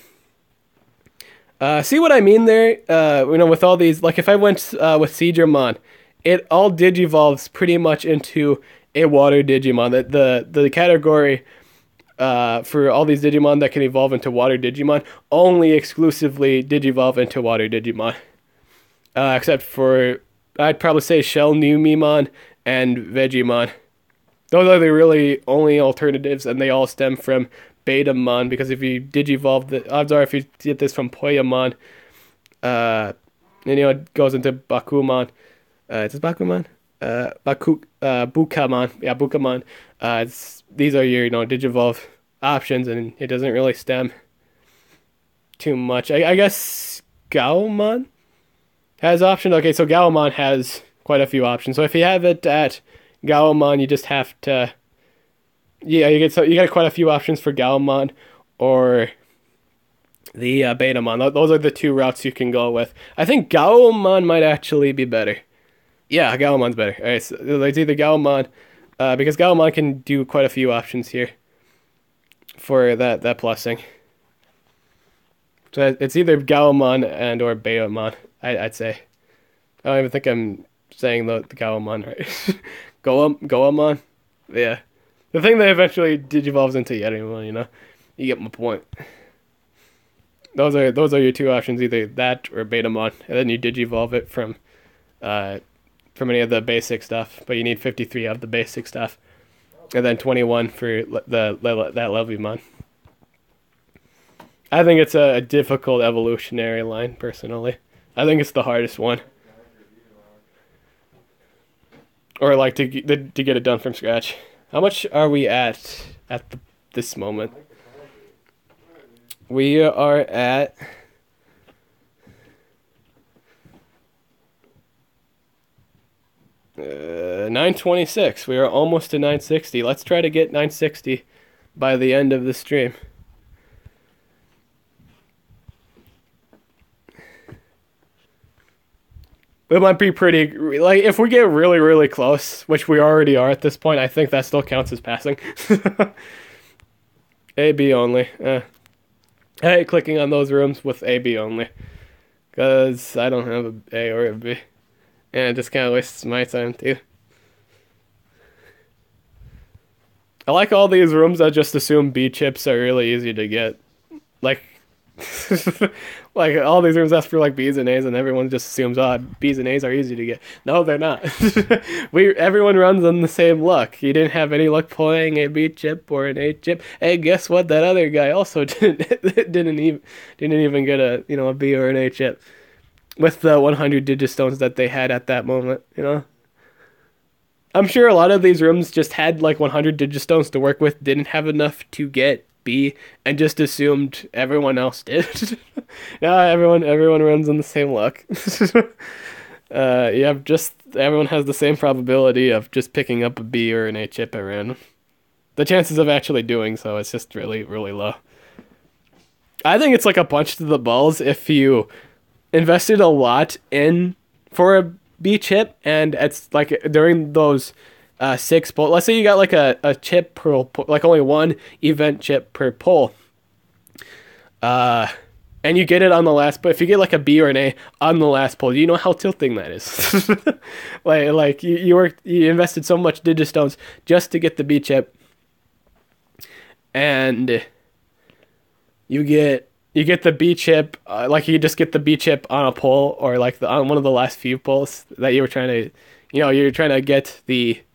See what I mean there? With all these, like if I went with Seedramon, it all digivolves pretty much into a water Digimon. The category for all these Digimon that can evolve into water Digimon only exclusively digivolve into water Digimon. Except for, I'd probably say Shell Numemon and Vegemon. Those are the really only alternatives, and they all stem from Betamon, because if you digivolve, the odds are if you get this from Poyamon, it goes into Bakumon. Is this Bakumon? Bukamon. Yeah, Bukamon. These are your, digivolve options, and it doesn't really stem too much. I guess Gaomon has options. Okay, so Gaomon has quite a few options. So if you have it at Gaomon, you just have to, you get quite a few options for Gaomon or the Betamon. Those are the two routes you can go with. I think Gaomon might actually be better. Yeah, Gaomon's better. Alright, so it's either Gaomon, because Gaomon can do quite a few options here for that plussing. So it's either Gaomon and or Betamon, I'd say. I don't even think I'm saying the Gaomon right. Goemon? Yeah. The thing that eventually digivolves into Yerimon, You get my point. Those are your two options, either that or Betamon, and then you digivolve it from any of the basic stuff, but you need 53 of the basic stuff, and then 21 for that Levimon. I think it's a difficult evolutionary line, personally. I think it's the hardest one. Or like to get it done from scratch. How much are we at this moment? We are at 926. We are almost to 960. Let's try to get 960 by the end of the stream. It might be pretty, like, if we get really, really close, which we already are at this point, I think that still counts as passing. A, B only. I hate clicking on those rooms with A, B only, because I don't have a A or a B, and it just kind of wastes my time, too. I like all these rooms that just assume B chips are really easy to get. Like, like all these rooms ask for like B's and A's, and everyone just assumes, B's and A's are easy to get. No, they're not. Everyone runs on the same luck. You didn't have any luck pulling a B chip or an A chip. Hey, guess what? That other guy also didn't even get a B or an A chip with the 100 digistones that they had at that moment. I'm sure a lot of these rooms just had like 100 digistones to work with, didn't have enough to get B, and just assumed everyone else did. Yeah, everyone runs on the same luck. Everyone has the same probability of just picking up a B or an A chip at random. The chances of actually doing so is just really, really low. I think it's like a punch to the balls if you invested a lot in for a B chip, and it's like during those 6 pull. Let's say you got like a chip per pull, like only one event chip per pull. And you get it on the last, but if you get like a B or an A on the last pull, you know how tilting that is. like you invested so much digistones just to get the B chip, and you get the B chip, like you just get the B chip on a pull, or like on one of the last few pulls that you were trying to. You're trying to get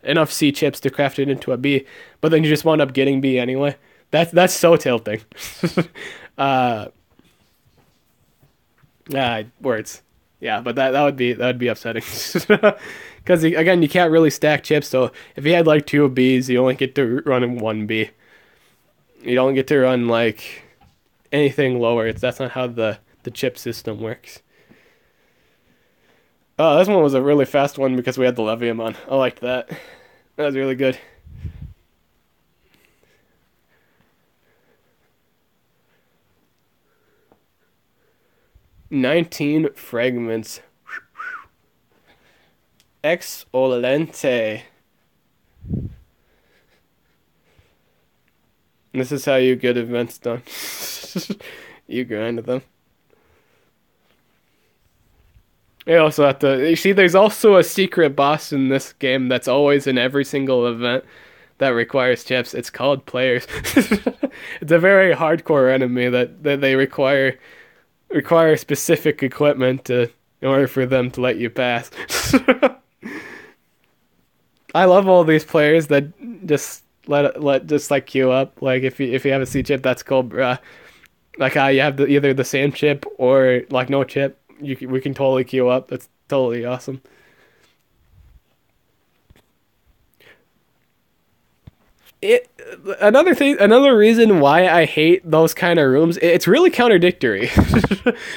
enough C chips to craft it into a B, but then you just wound up getting B anyway. That's so tilting. Words. Yeah, but that would be upsetting. Because again, you can't really stack chips. So if you had like 2 Bs, you only get to run 1 B. You don't get to run like anything lower. That's not how the chip system works. Oh, this one was a really fast one because we had the Leviamon. I liked that. That was really good. "19 fragments. Exolente. This is how you get events done. You grind them. You also have to. You see, there's also a secret boss in this game that's always in every single event that requires chips. It's called players. It's a very hardcore enemy that they require specific equipment in order for them to let you pass. I love all these players that just let just like queue up. Like if you have a C chip, that's cool, bruh. Like you have either the same chip or like no chip. We can totally queue up. That's totally awesome. It another reason why I hate those kind of rooms, it's really contradictory.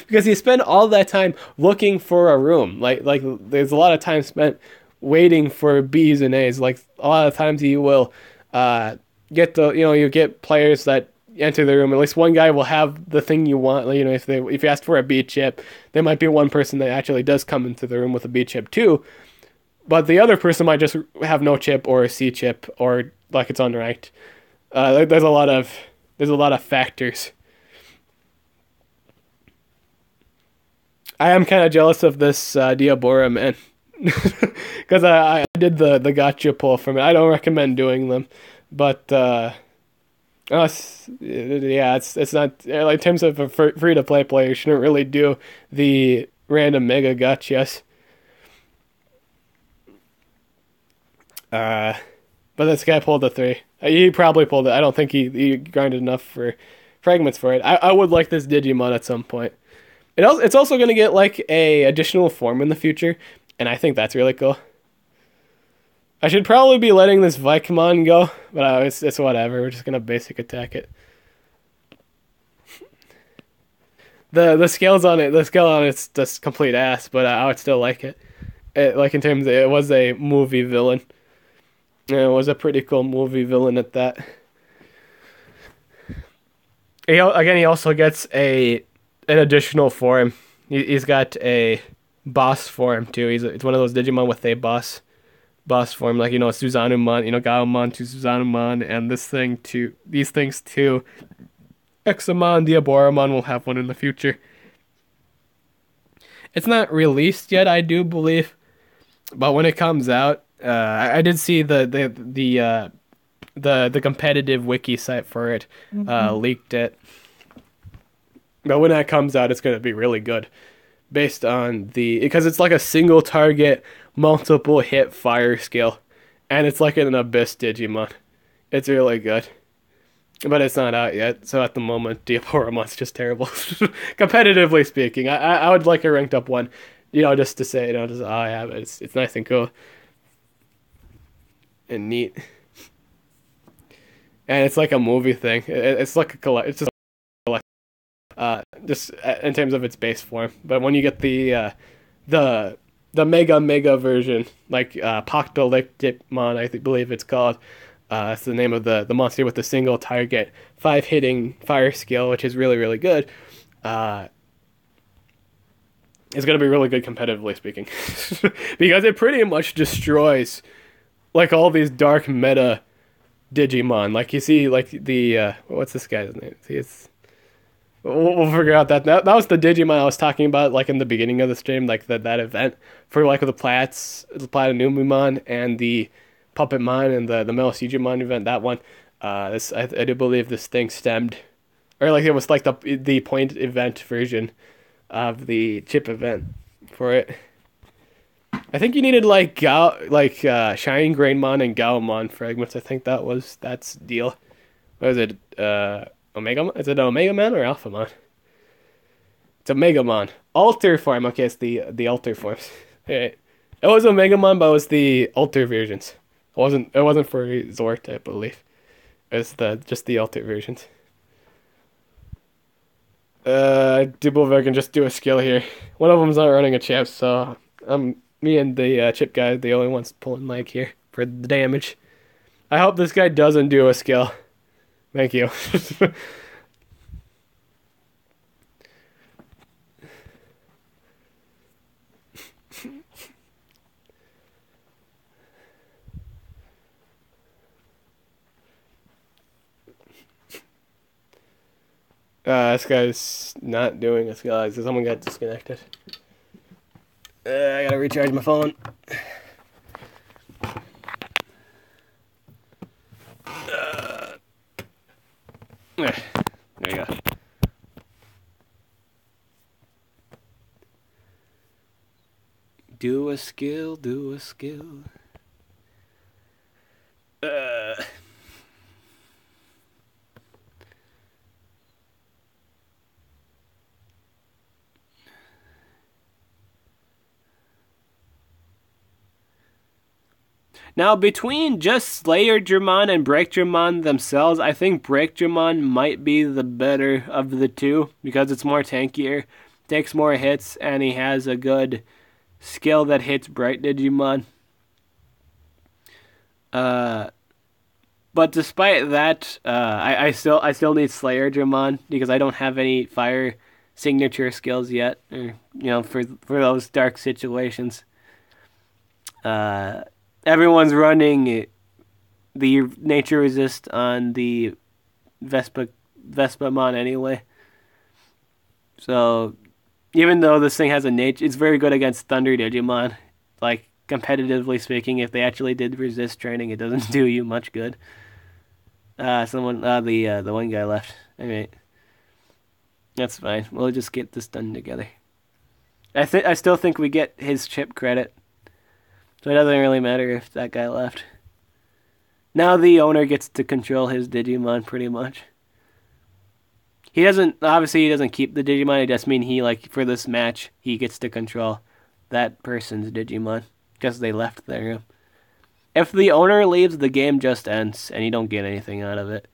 Because you spend all that time looking for a room. Like there's a lot of time spent waiting for B's and A's. Like a lot of times you will get you get players that enter the room. At least one guy will have the thing you want. Like, if you ask for a B chip, there might be one person that actually does come into the room with a B chip too. But the other person might just have no chip or a C chip or like it's unranked. There's a lot of factors. I am kind of jealous of this Diabora man because I did the gotcha pull from it. I don't recommend doing them, but it's not like in terms of a free to play player. You shouldn't really do the random mega gotchas. But this guy pulled a 3. He probably pulled it. I don't think he grinded enough for fragments for it. I would like this Digimon at some point. It's also going to get like a additional form in the future, and I think that's really cool. I should probably be letting this Vikemon go, but it's whatever. We're just going to basic attack it. The scale on it's just complete ass, but I would still like it. Like in terms of, it was a movie villain. Yeah, it was a pretty cool movie villain at that. He also gets an additional form. He's got a boss form too. It's one of those Digimon with a boss form, like Suzanumon, Gaomon to Suzanumon, and these things too. Examon, Diaboramon will have one in the future. It's not released yet, I do believe, but when it comes out. I did see the competitive wiki site for it leaked it, but when that comes out, it's gonna be really good, based on because it's like a single target, multiple hit fire skill, and it's like an Abyss Digimon. It's really good, but it's not out yet. So at the moment, Diaboramon's just terrible, competitively speaking. I would like a ranked up one, just to say, I have it. It's nice and cool. And neat, and it's like a movie thing. It's like a collect. It's just just in terms of its base form. But when you get the mega version, like Digmon, I believe it's called. That's the name of the monster with the single target 5 hitting fire skill, which is really really good. It's gonna be really good competitively speaking, because it pretty much destroys. Like all these dark meta Digimon, like you see, like the what's this guy's name? See, we'll figure out that was the Digimon I was talking about, like in the beginning of the stream, like that event for like the Platinumimon and the Puppetmon and the Metal Digimon event. That one, I do believe this thing stemmed, or like it was like the point event version of the chip event for it. I think you needed like Shining Greymon and Gaomon fragments. I think that's deal. What is it? Omega? Is it Omega Man or Alpha Mon? It's Omega Mon. Alter form. Okay, it's the alter forms. Alright. It was Omega Mon, but it was the alter versions. It wasn't for Zort, I believe. It's just the alter versions. Dubulver can just do a skill here. One of them's not running a chip, so me and the chip guy are the only ones pulling leg here for the damage. I hope this guy doesn't do a skill. Thank you. This guy's not doing this, guys. Someone got disconnected. I gotta recharge my phone. There you go. Do a skill, do a skill. Now, between just Slayerdramon and Breakdramon themselves, I think Breakdramon might be the better of the two because it's more tankier, takes more hits, and he has a good skill that hits Bright Digimon. But despite that, I still need Slayerdramon because I don't have any fire signature skills yet, or for those dark situations. Everyone's running the nature resist on the Vespamon anyway. So even though this thing has a nature, it's very good against Thunder Digimon. Like competitively speaking, if they actually did resist training, it doesn't do you much good. The one guy left. Alright. That's fine. We'll just get this done together. I still think we get his chip credit. So it doesn't really matter if that guy left. Now the owner gets to control his Digimon pretty much. He doesn't keep the Digimon, it just means for this match, he gets to control that person's Digimon. Because they left their room. If the owner leaves, the game just ends, and you don't get anything out of it.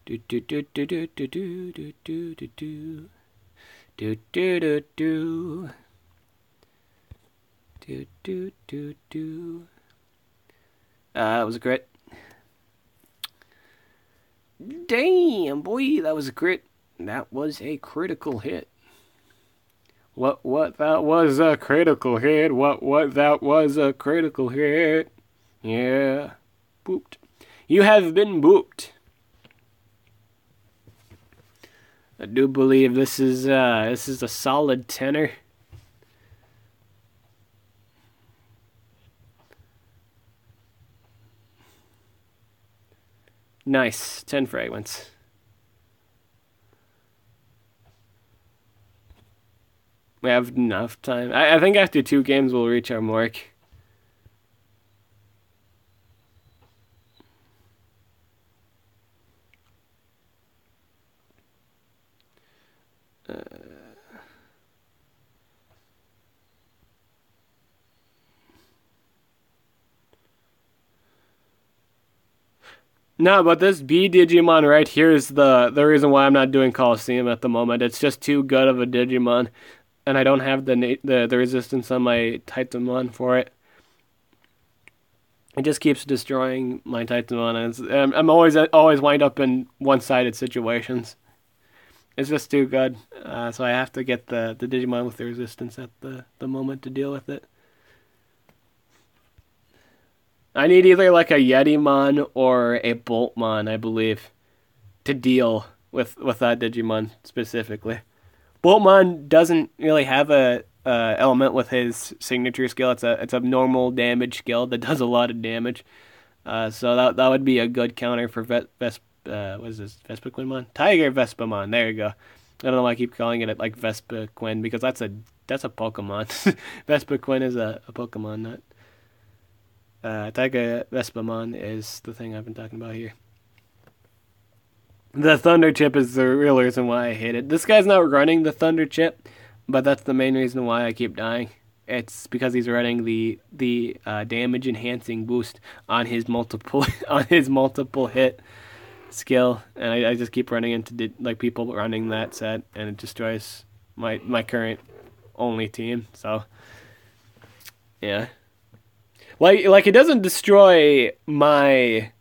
Do do do do do do do do do do do do do do do do do do. That was a crit. Damn, boy, that was a crit. That was a critical hit. What that was a critical hit. What that was a critical hit. Yeah. Booped. You have been booped. I do believe this is a solid tenor. Nice, 10 fragments. We have enough time. I think after 2 games we'll reach our mark. No, but this B Digimon right here is the reason why I'm not doing Coliseum at the moment. It's just too good of a Digimon, and I don't have the resistance on my Titanmon for it. It just keeps destroying my Titanmon, and I'm always wind up in one-sided situations. It's just too good, so I have to get the Digimon with the resistance at the moment to deal with it. I need either like a Yetimon or a Boltmon, I believe, to deal with that Digimon specifically. Boltmon doesn't really have a element with his signature skill. It's a normal damage skill that does a lot of damage. So that would be a good counter for what is this, Vespaquinmon? Tiger Vespamon. There you go. I don't know why I keep calling it like Vespaquin because that's a Pokemon. Vespaquin is a Pokemon, not. Tiger Vespamon is the thing I've been talking about here. The Thunder Chip is the real reason why I hate it. This guy's not running the Thunder Chip, but that's the main reason why I keep dying. It's because he's running the damage enhancing boost on his multiple hit skill, and I just keep running into people running that set, and it destroys my current only team. So yeah. Like it doesn't destroy my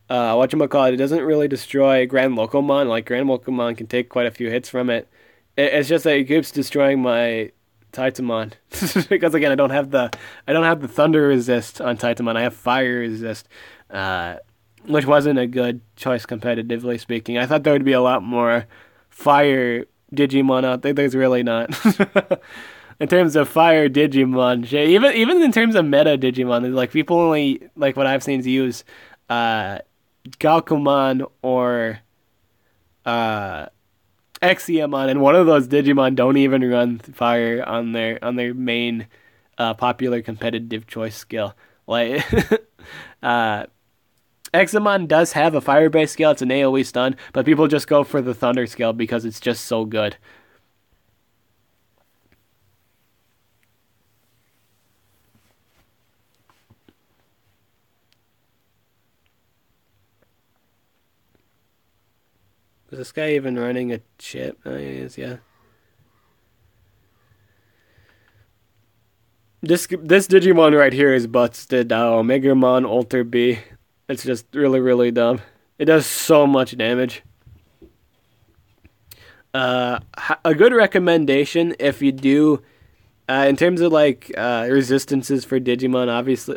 whatchamacallit, it doesn't really destroy Grand Locomon. Like Grand Locomon can take quite a few hits from it. It's just that it keeps destroying my Titamon. Because again, I don't have the thunder resist on Titamon. I have fire resist, which wasn't a good choice competitively speaking. I thought there would be a lot more fire Digimon out there. There's really not. In terms of fire Digimon, even in terms of meta Digimon, like people only like what I've seen is use Galcomon or Exiamon, and one of those Digimon don't even run fire on their main popular competitive choice skill. Like Examon does have a fire-based skill, it's an AoE stun, but people just go for the thunder skill because it's just so good. Is this guy even running a chip? Oh, he is, yeah. This Digimon right here is busted. Omegamon Alter B. It's just really, really dumb. It does so much damage. A good recommendation if you do, in terms of like resistances for Digimon,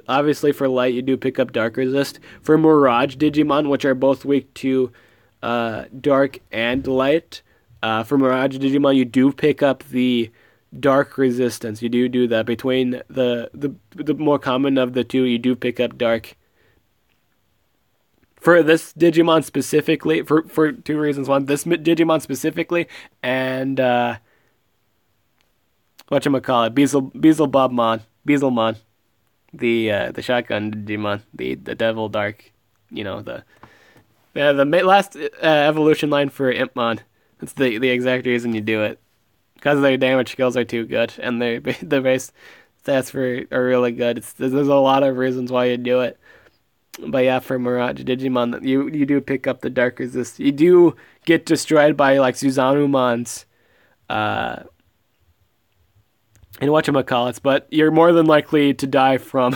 obviously for light you do pick up Dark Resist. For Mirage Digimon, which are both weak to dark and light, for Mirage Digimon you do pick up the dark resistance. You do that between the more common of the two. You do pick up dark. For this Digimon specifically, for two reasons. One, this Digimon specifically, and whatchamacallit, Beelzebubmon, the shotgun Digimon, the Devil Dark, the last evolution line for Impmon. That's the exact reason you do it. Because their damage skills are too good, and the base stats are really good. There's a lot of reasons why you do it. But yeah, for Mirage Digimon, you do pick up the Dark Resist. You do get destroyed by like Suzanumons, and whatchamacallits, but you're more than likely to die from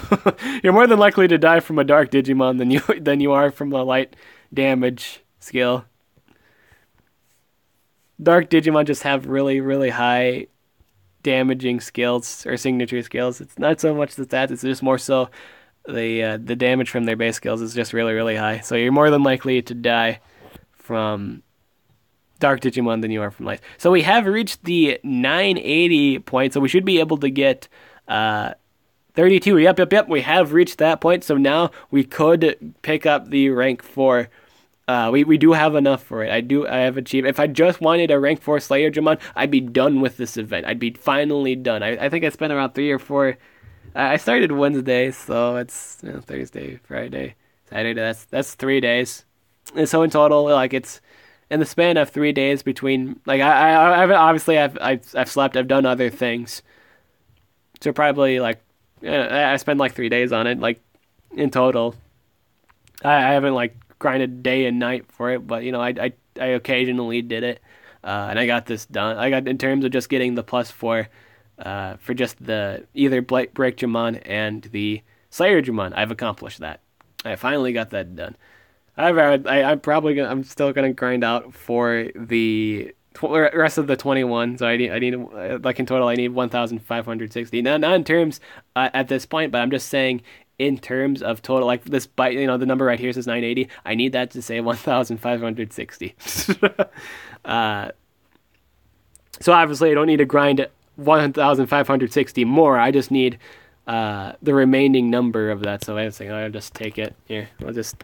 you're more than likely to die from a Dark Digimon than you are from a light damage skill. Dark Digimon just have really, really high damaging skills or signature skills. It's not so much the stats; it's just more so the damage from their base skills is just really, really high. So you're more than likely to die from Dark Digimon than you are from Light. So we have reached the 980 point, so we should be able to get 32. Yep. We have reached that point, so now we could pick up the rank 4. We do have enough for it. I have achieved. If I just wanted a rank 4 Slayer Dramon, I'd be done with this event. I'd be finally done. I think I spent around 3 or 4. I started Wednesday, so it's Thursday, Friday, Saturday. That's 3 days. And so in total, like it's in the span of 3 days between like I've obviously I've slept. I've done other things. So probably like I spent like 3 days on it. Like in total, I haven't like grinded day and night for it, but I occasionally did it, and I got this done. I got in terms of just getting the +4 for just the either Breakdramon and the Slayer Dramon. I've accomplished that. I finally got that done. However, I'm still gonna grind out for the rest of the 21. So I need like in total I need 1,560. Now not in terms at this point, but I'm just saying in terms of total, like this byte, the number right here says 980. I need that to say 1,560. So obviously I don't need to grind 1,560 more. I just need the remaining number of that. So I was saying I'll just take it here. We'll just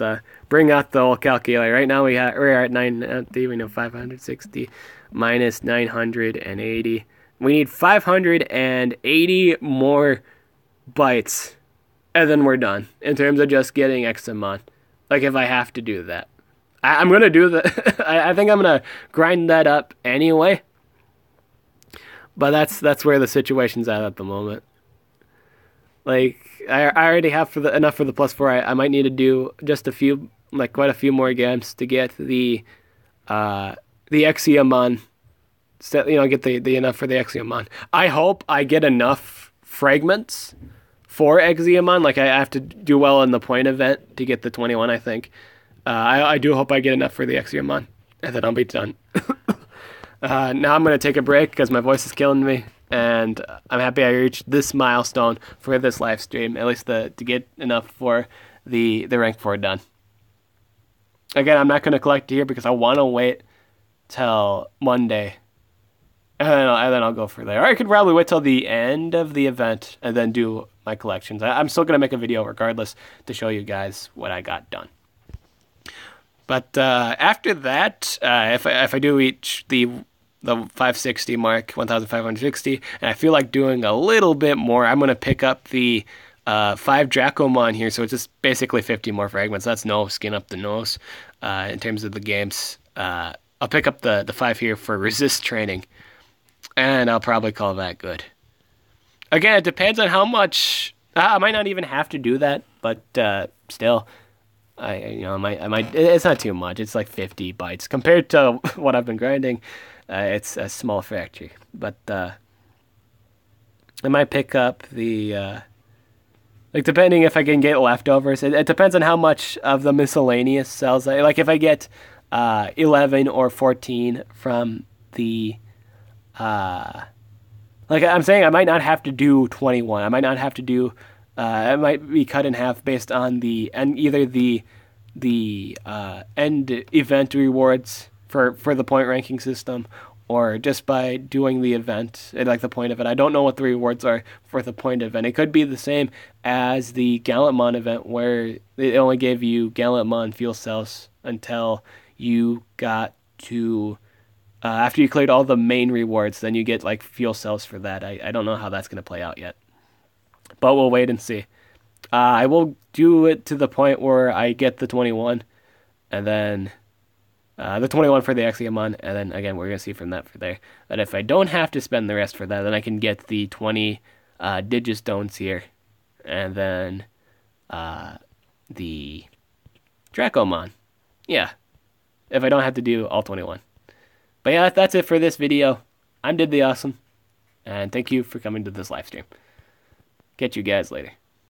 bring out the old calculator. Right now we're at 560 minus 980. We need 580 more bytes, and then we're done in terms of just getting Examon. Like if I have to do that, I'm gonna do that. I think I'm gonna grind that up anyway. But that's where the situation's at the moment. Like I already have enough for the +4. I might need to do just quite a few more games to get the Exiamon. Get the enough for the Exiamon. I hope I get enough fragments for Exiamon. Like I have to do well in the point event to get the 21. I think. I do hope I get enough for the Exiamon, and then I'll be done. Now I'm going to take a break because my voice is killing me. and I'm happy I reached this milestone for this live stream, at least to get enough for the rank 4 done. Again, I'm not going to collect here because I want to wait till Monday, and then I'll go for there. Or I could probably wait till the end of the event and then do my collections. I'm still going to make a video regardless to show you guys what I got done. But after that, if I do reach the 560 mark, 1,560, and I feel like doing a little bit more, I'm going to pick up the 5 Dracomon here, so it's just basically 50 more fragments. That's no skin up the nose in terms of the games. I'll pick up the 5 here for resist training, and I'll probably call that good. Again, it depends on how much. I might not even have to do that, but still, I might. It's not too much. It's like 50 bytes compared to what I've been grinding. It's a small factory, but I might pick up the like depending if I can get leftovers. It depends on how much of the miscellaneous cells. Like if I get 11 or 14 from the like I'm saying, I might not have to do 21. I might not have to do. It might be cut in half based on either the end event rewards for the point ranking system, or just by doing the event, like the point event. I don't know what the rewards are for the point event. It could be the same as the Gallantmon event, where it only gave you Gallantmon fuel cells until you got to after you cleared all the main rewards. Then you get like fuel cells for that. I don't know how that's going to play out yet, but we'll wait and see. I will do it to the point where I get the 21, and then the 21 for the Axiomon, and then again we're going to see from that for there. But if I don't have to spend the rest for that, then I can get the 20 Digistones here, and then the Dracomon. Yeah, if I don't have to do all 21. But yeah, that's it for this video. I'm Did the Awesome, and thank you for coming to this live stream. Catch you guys later.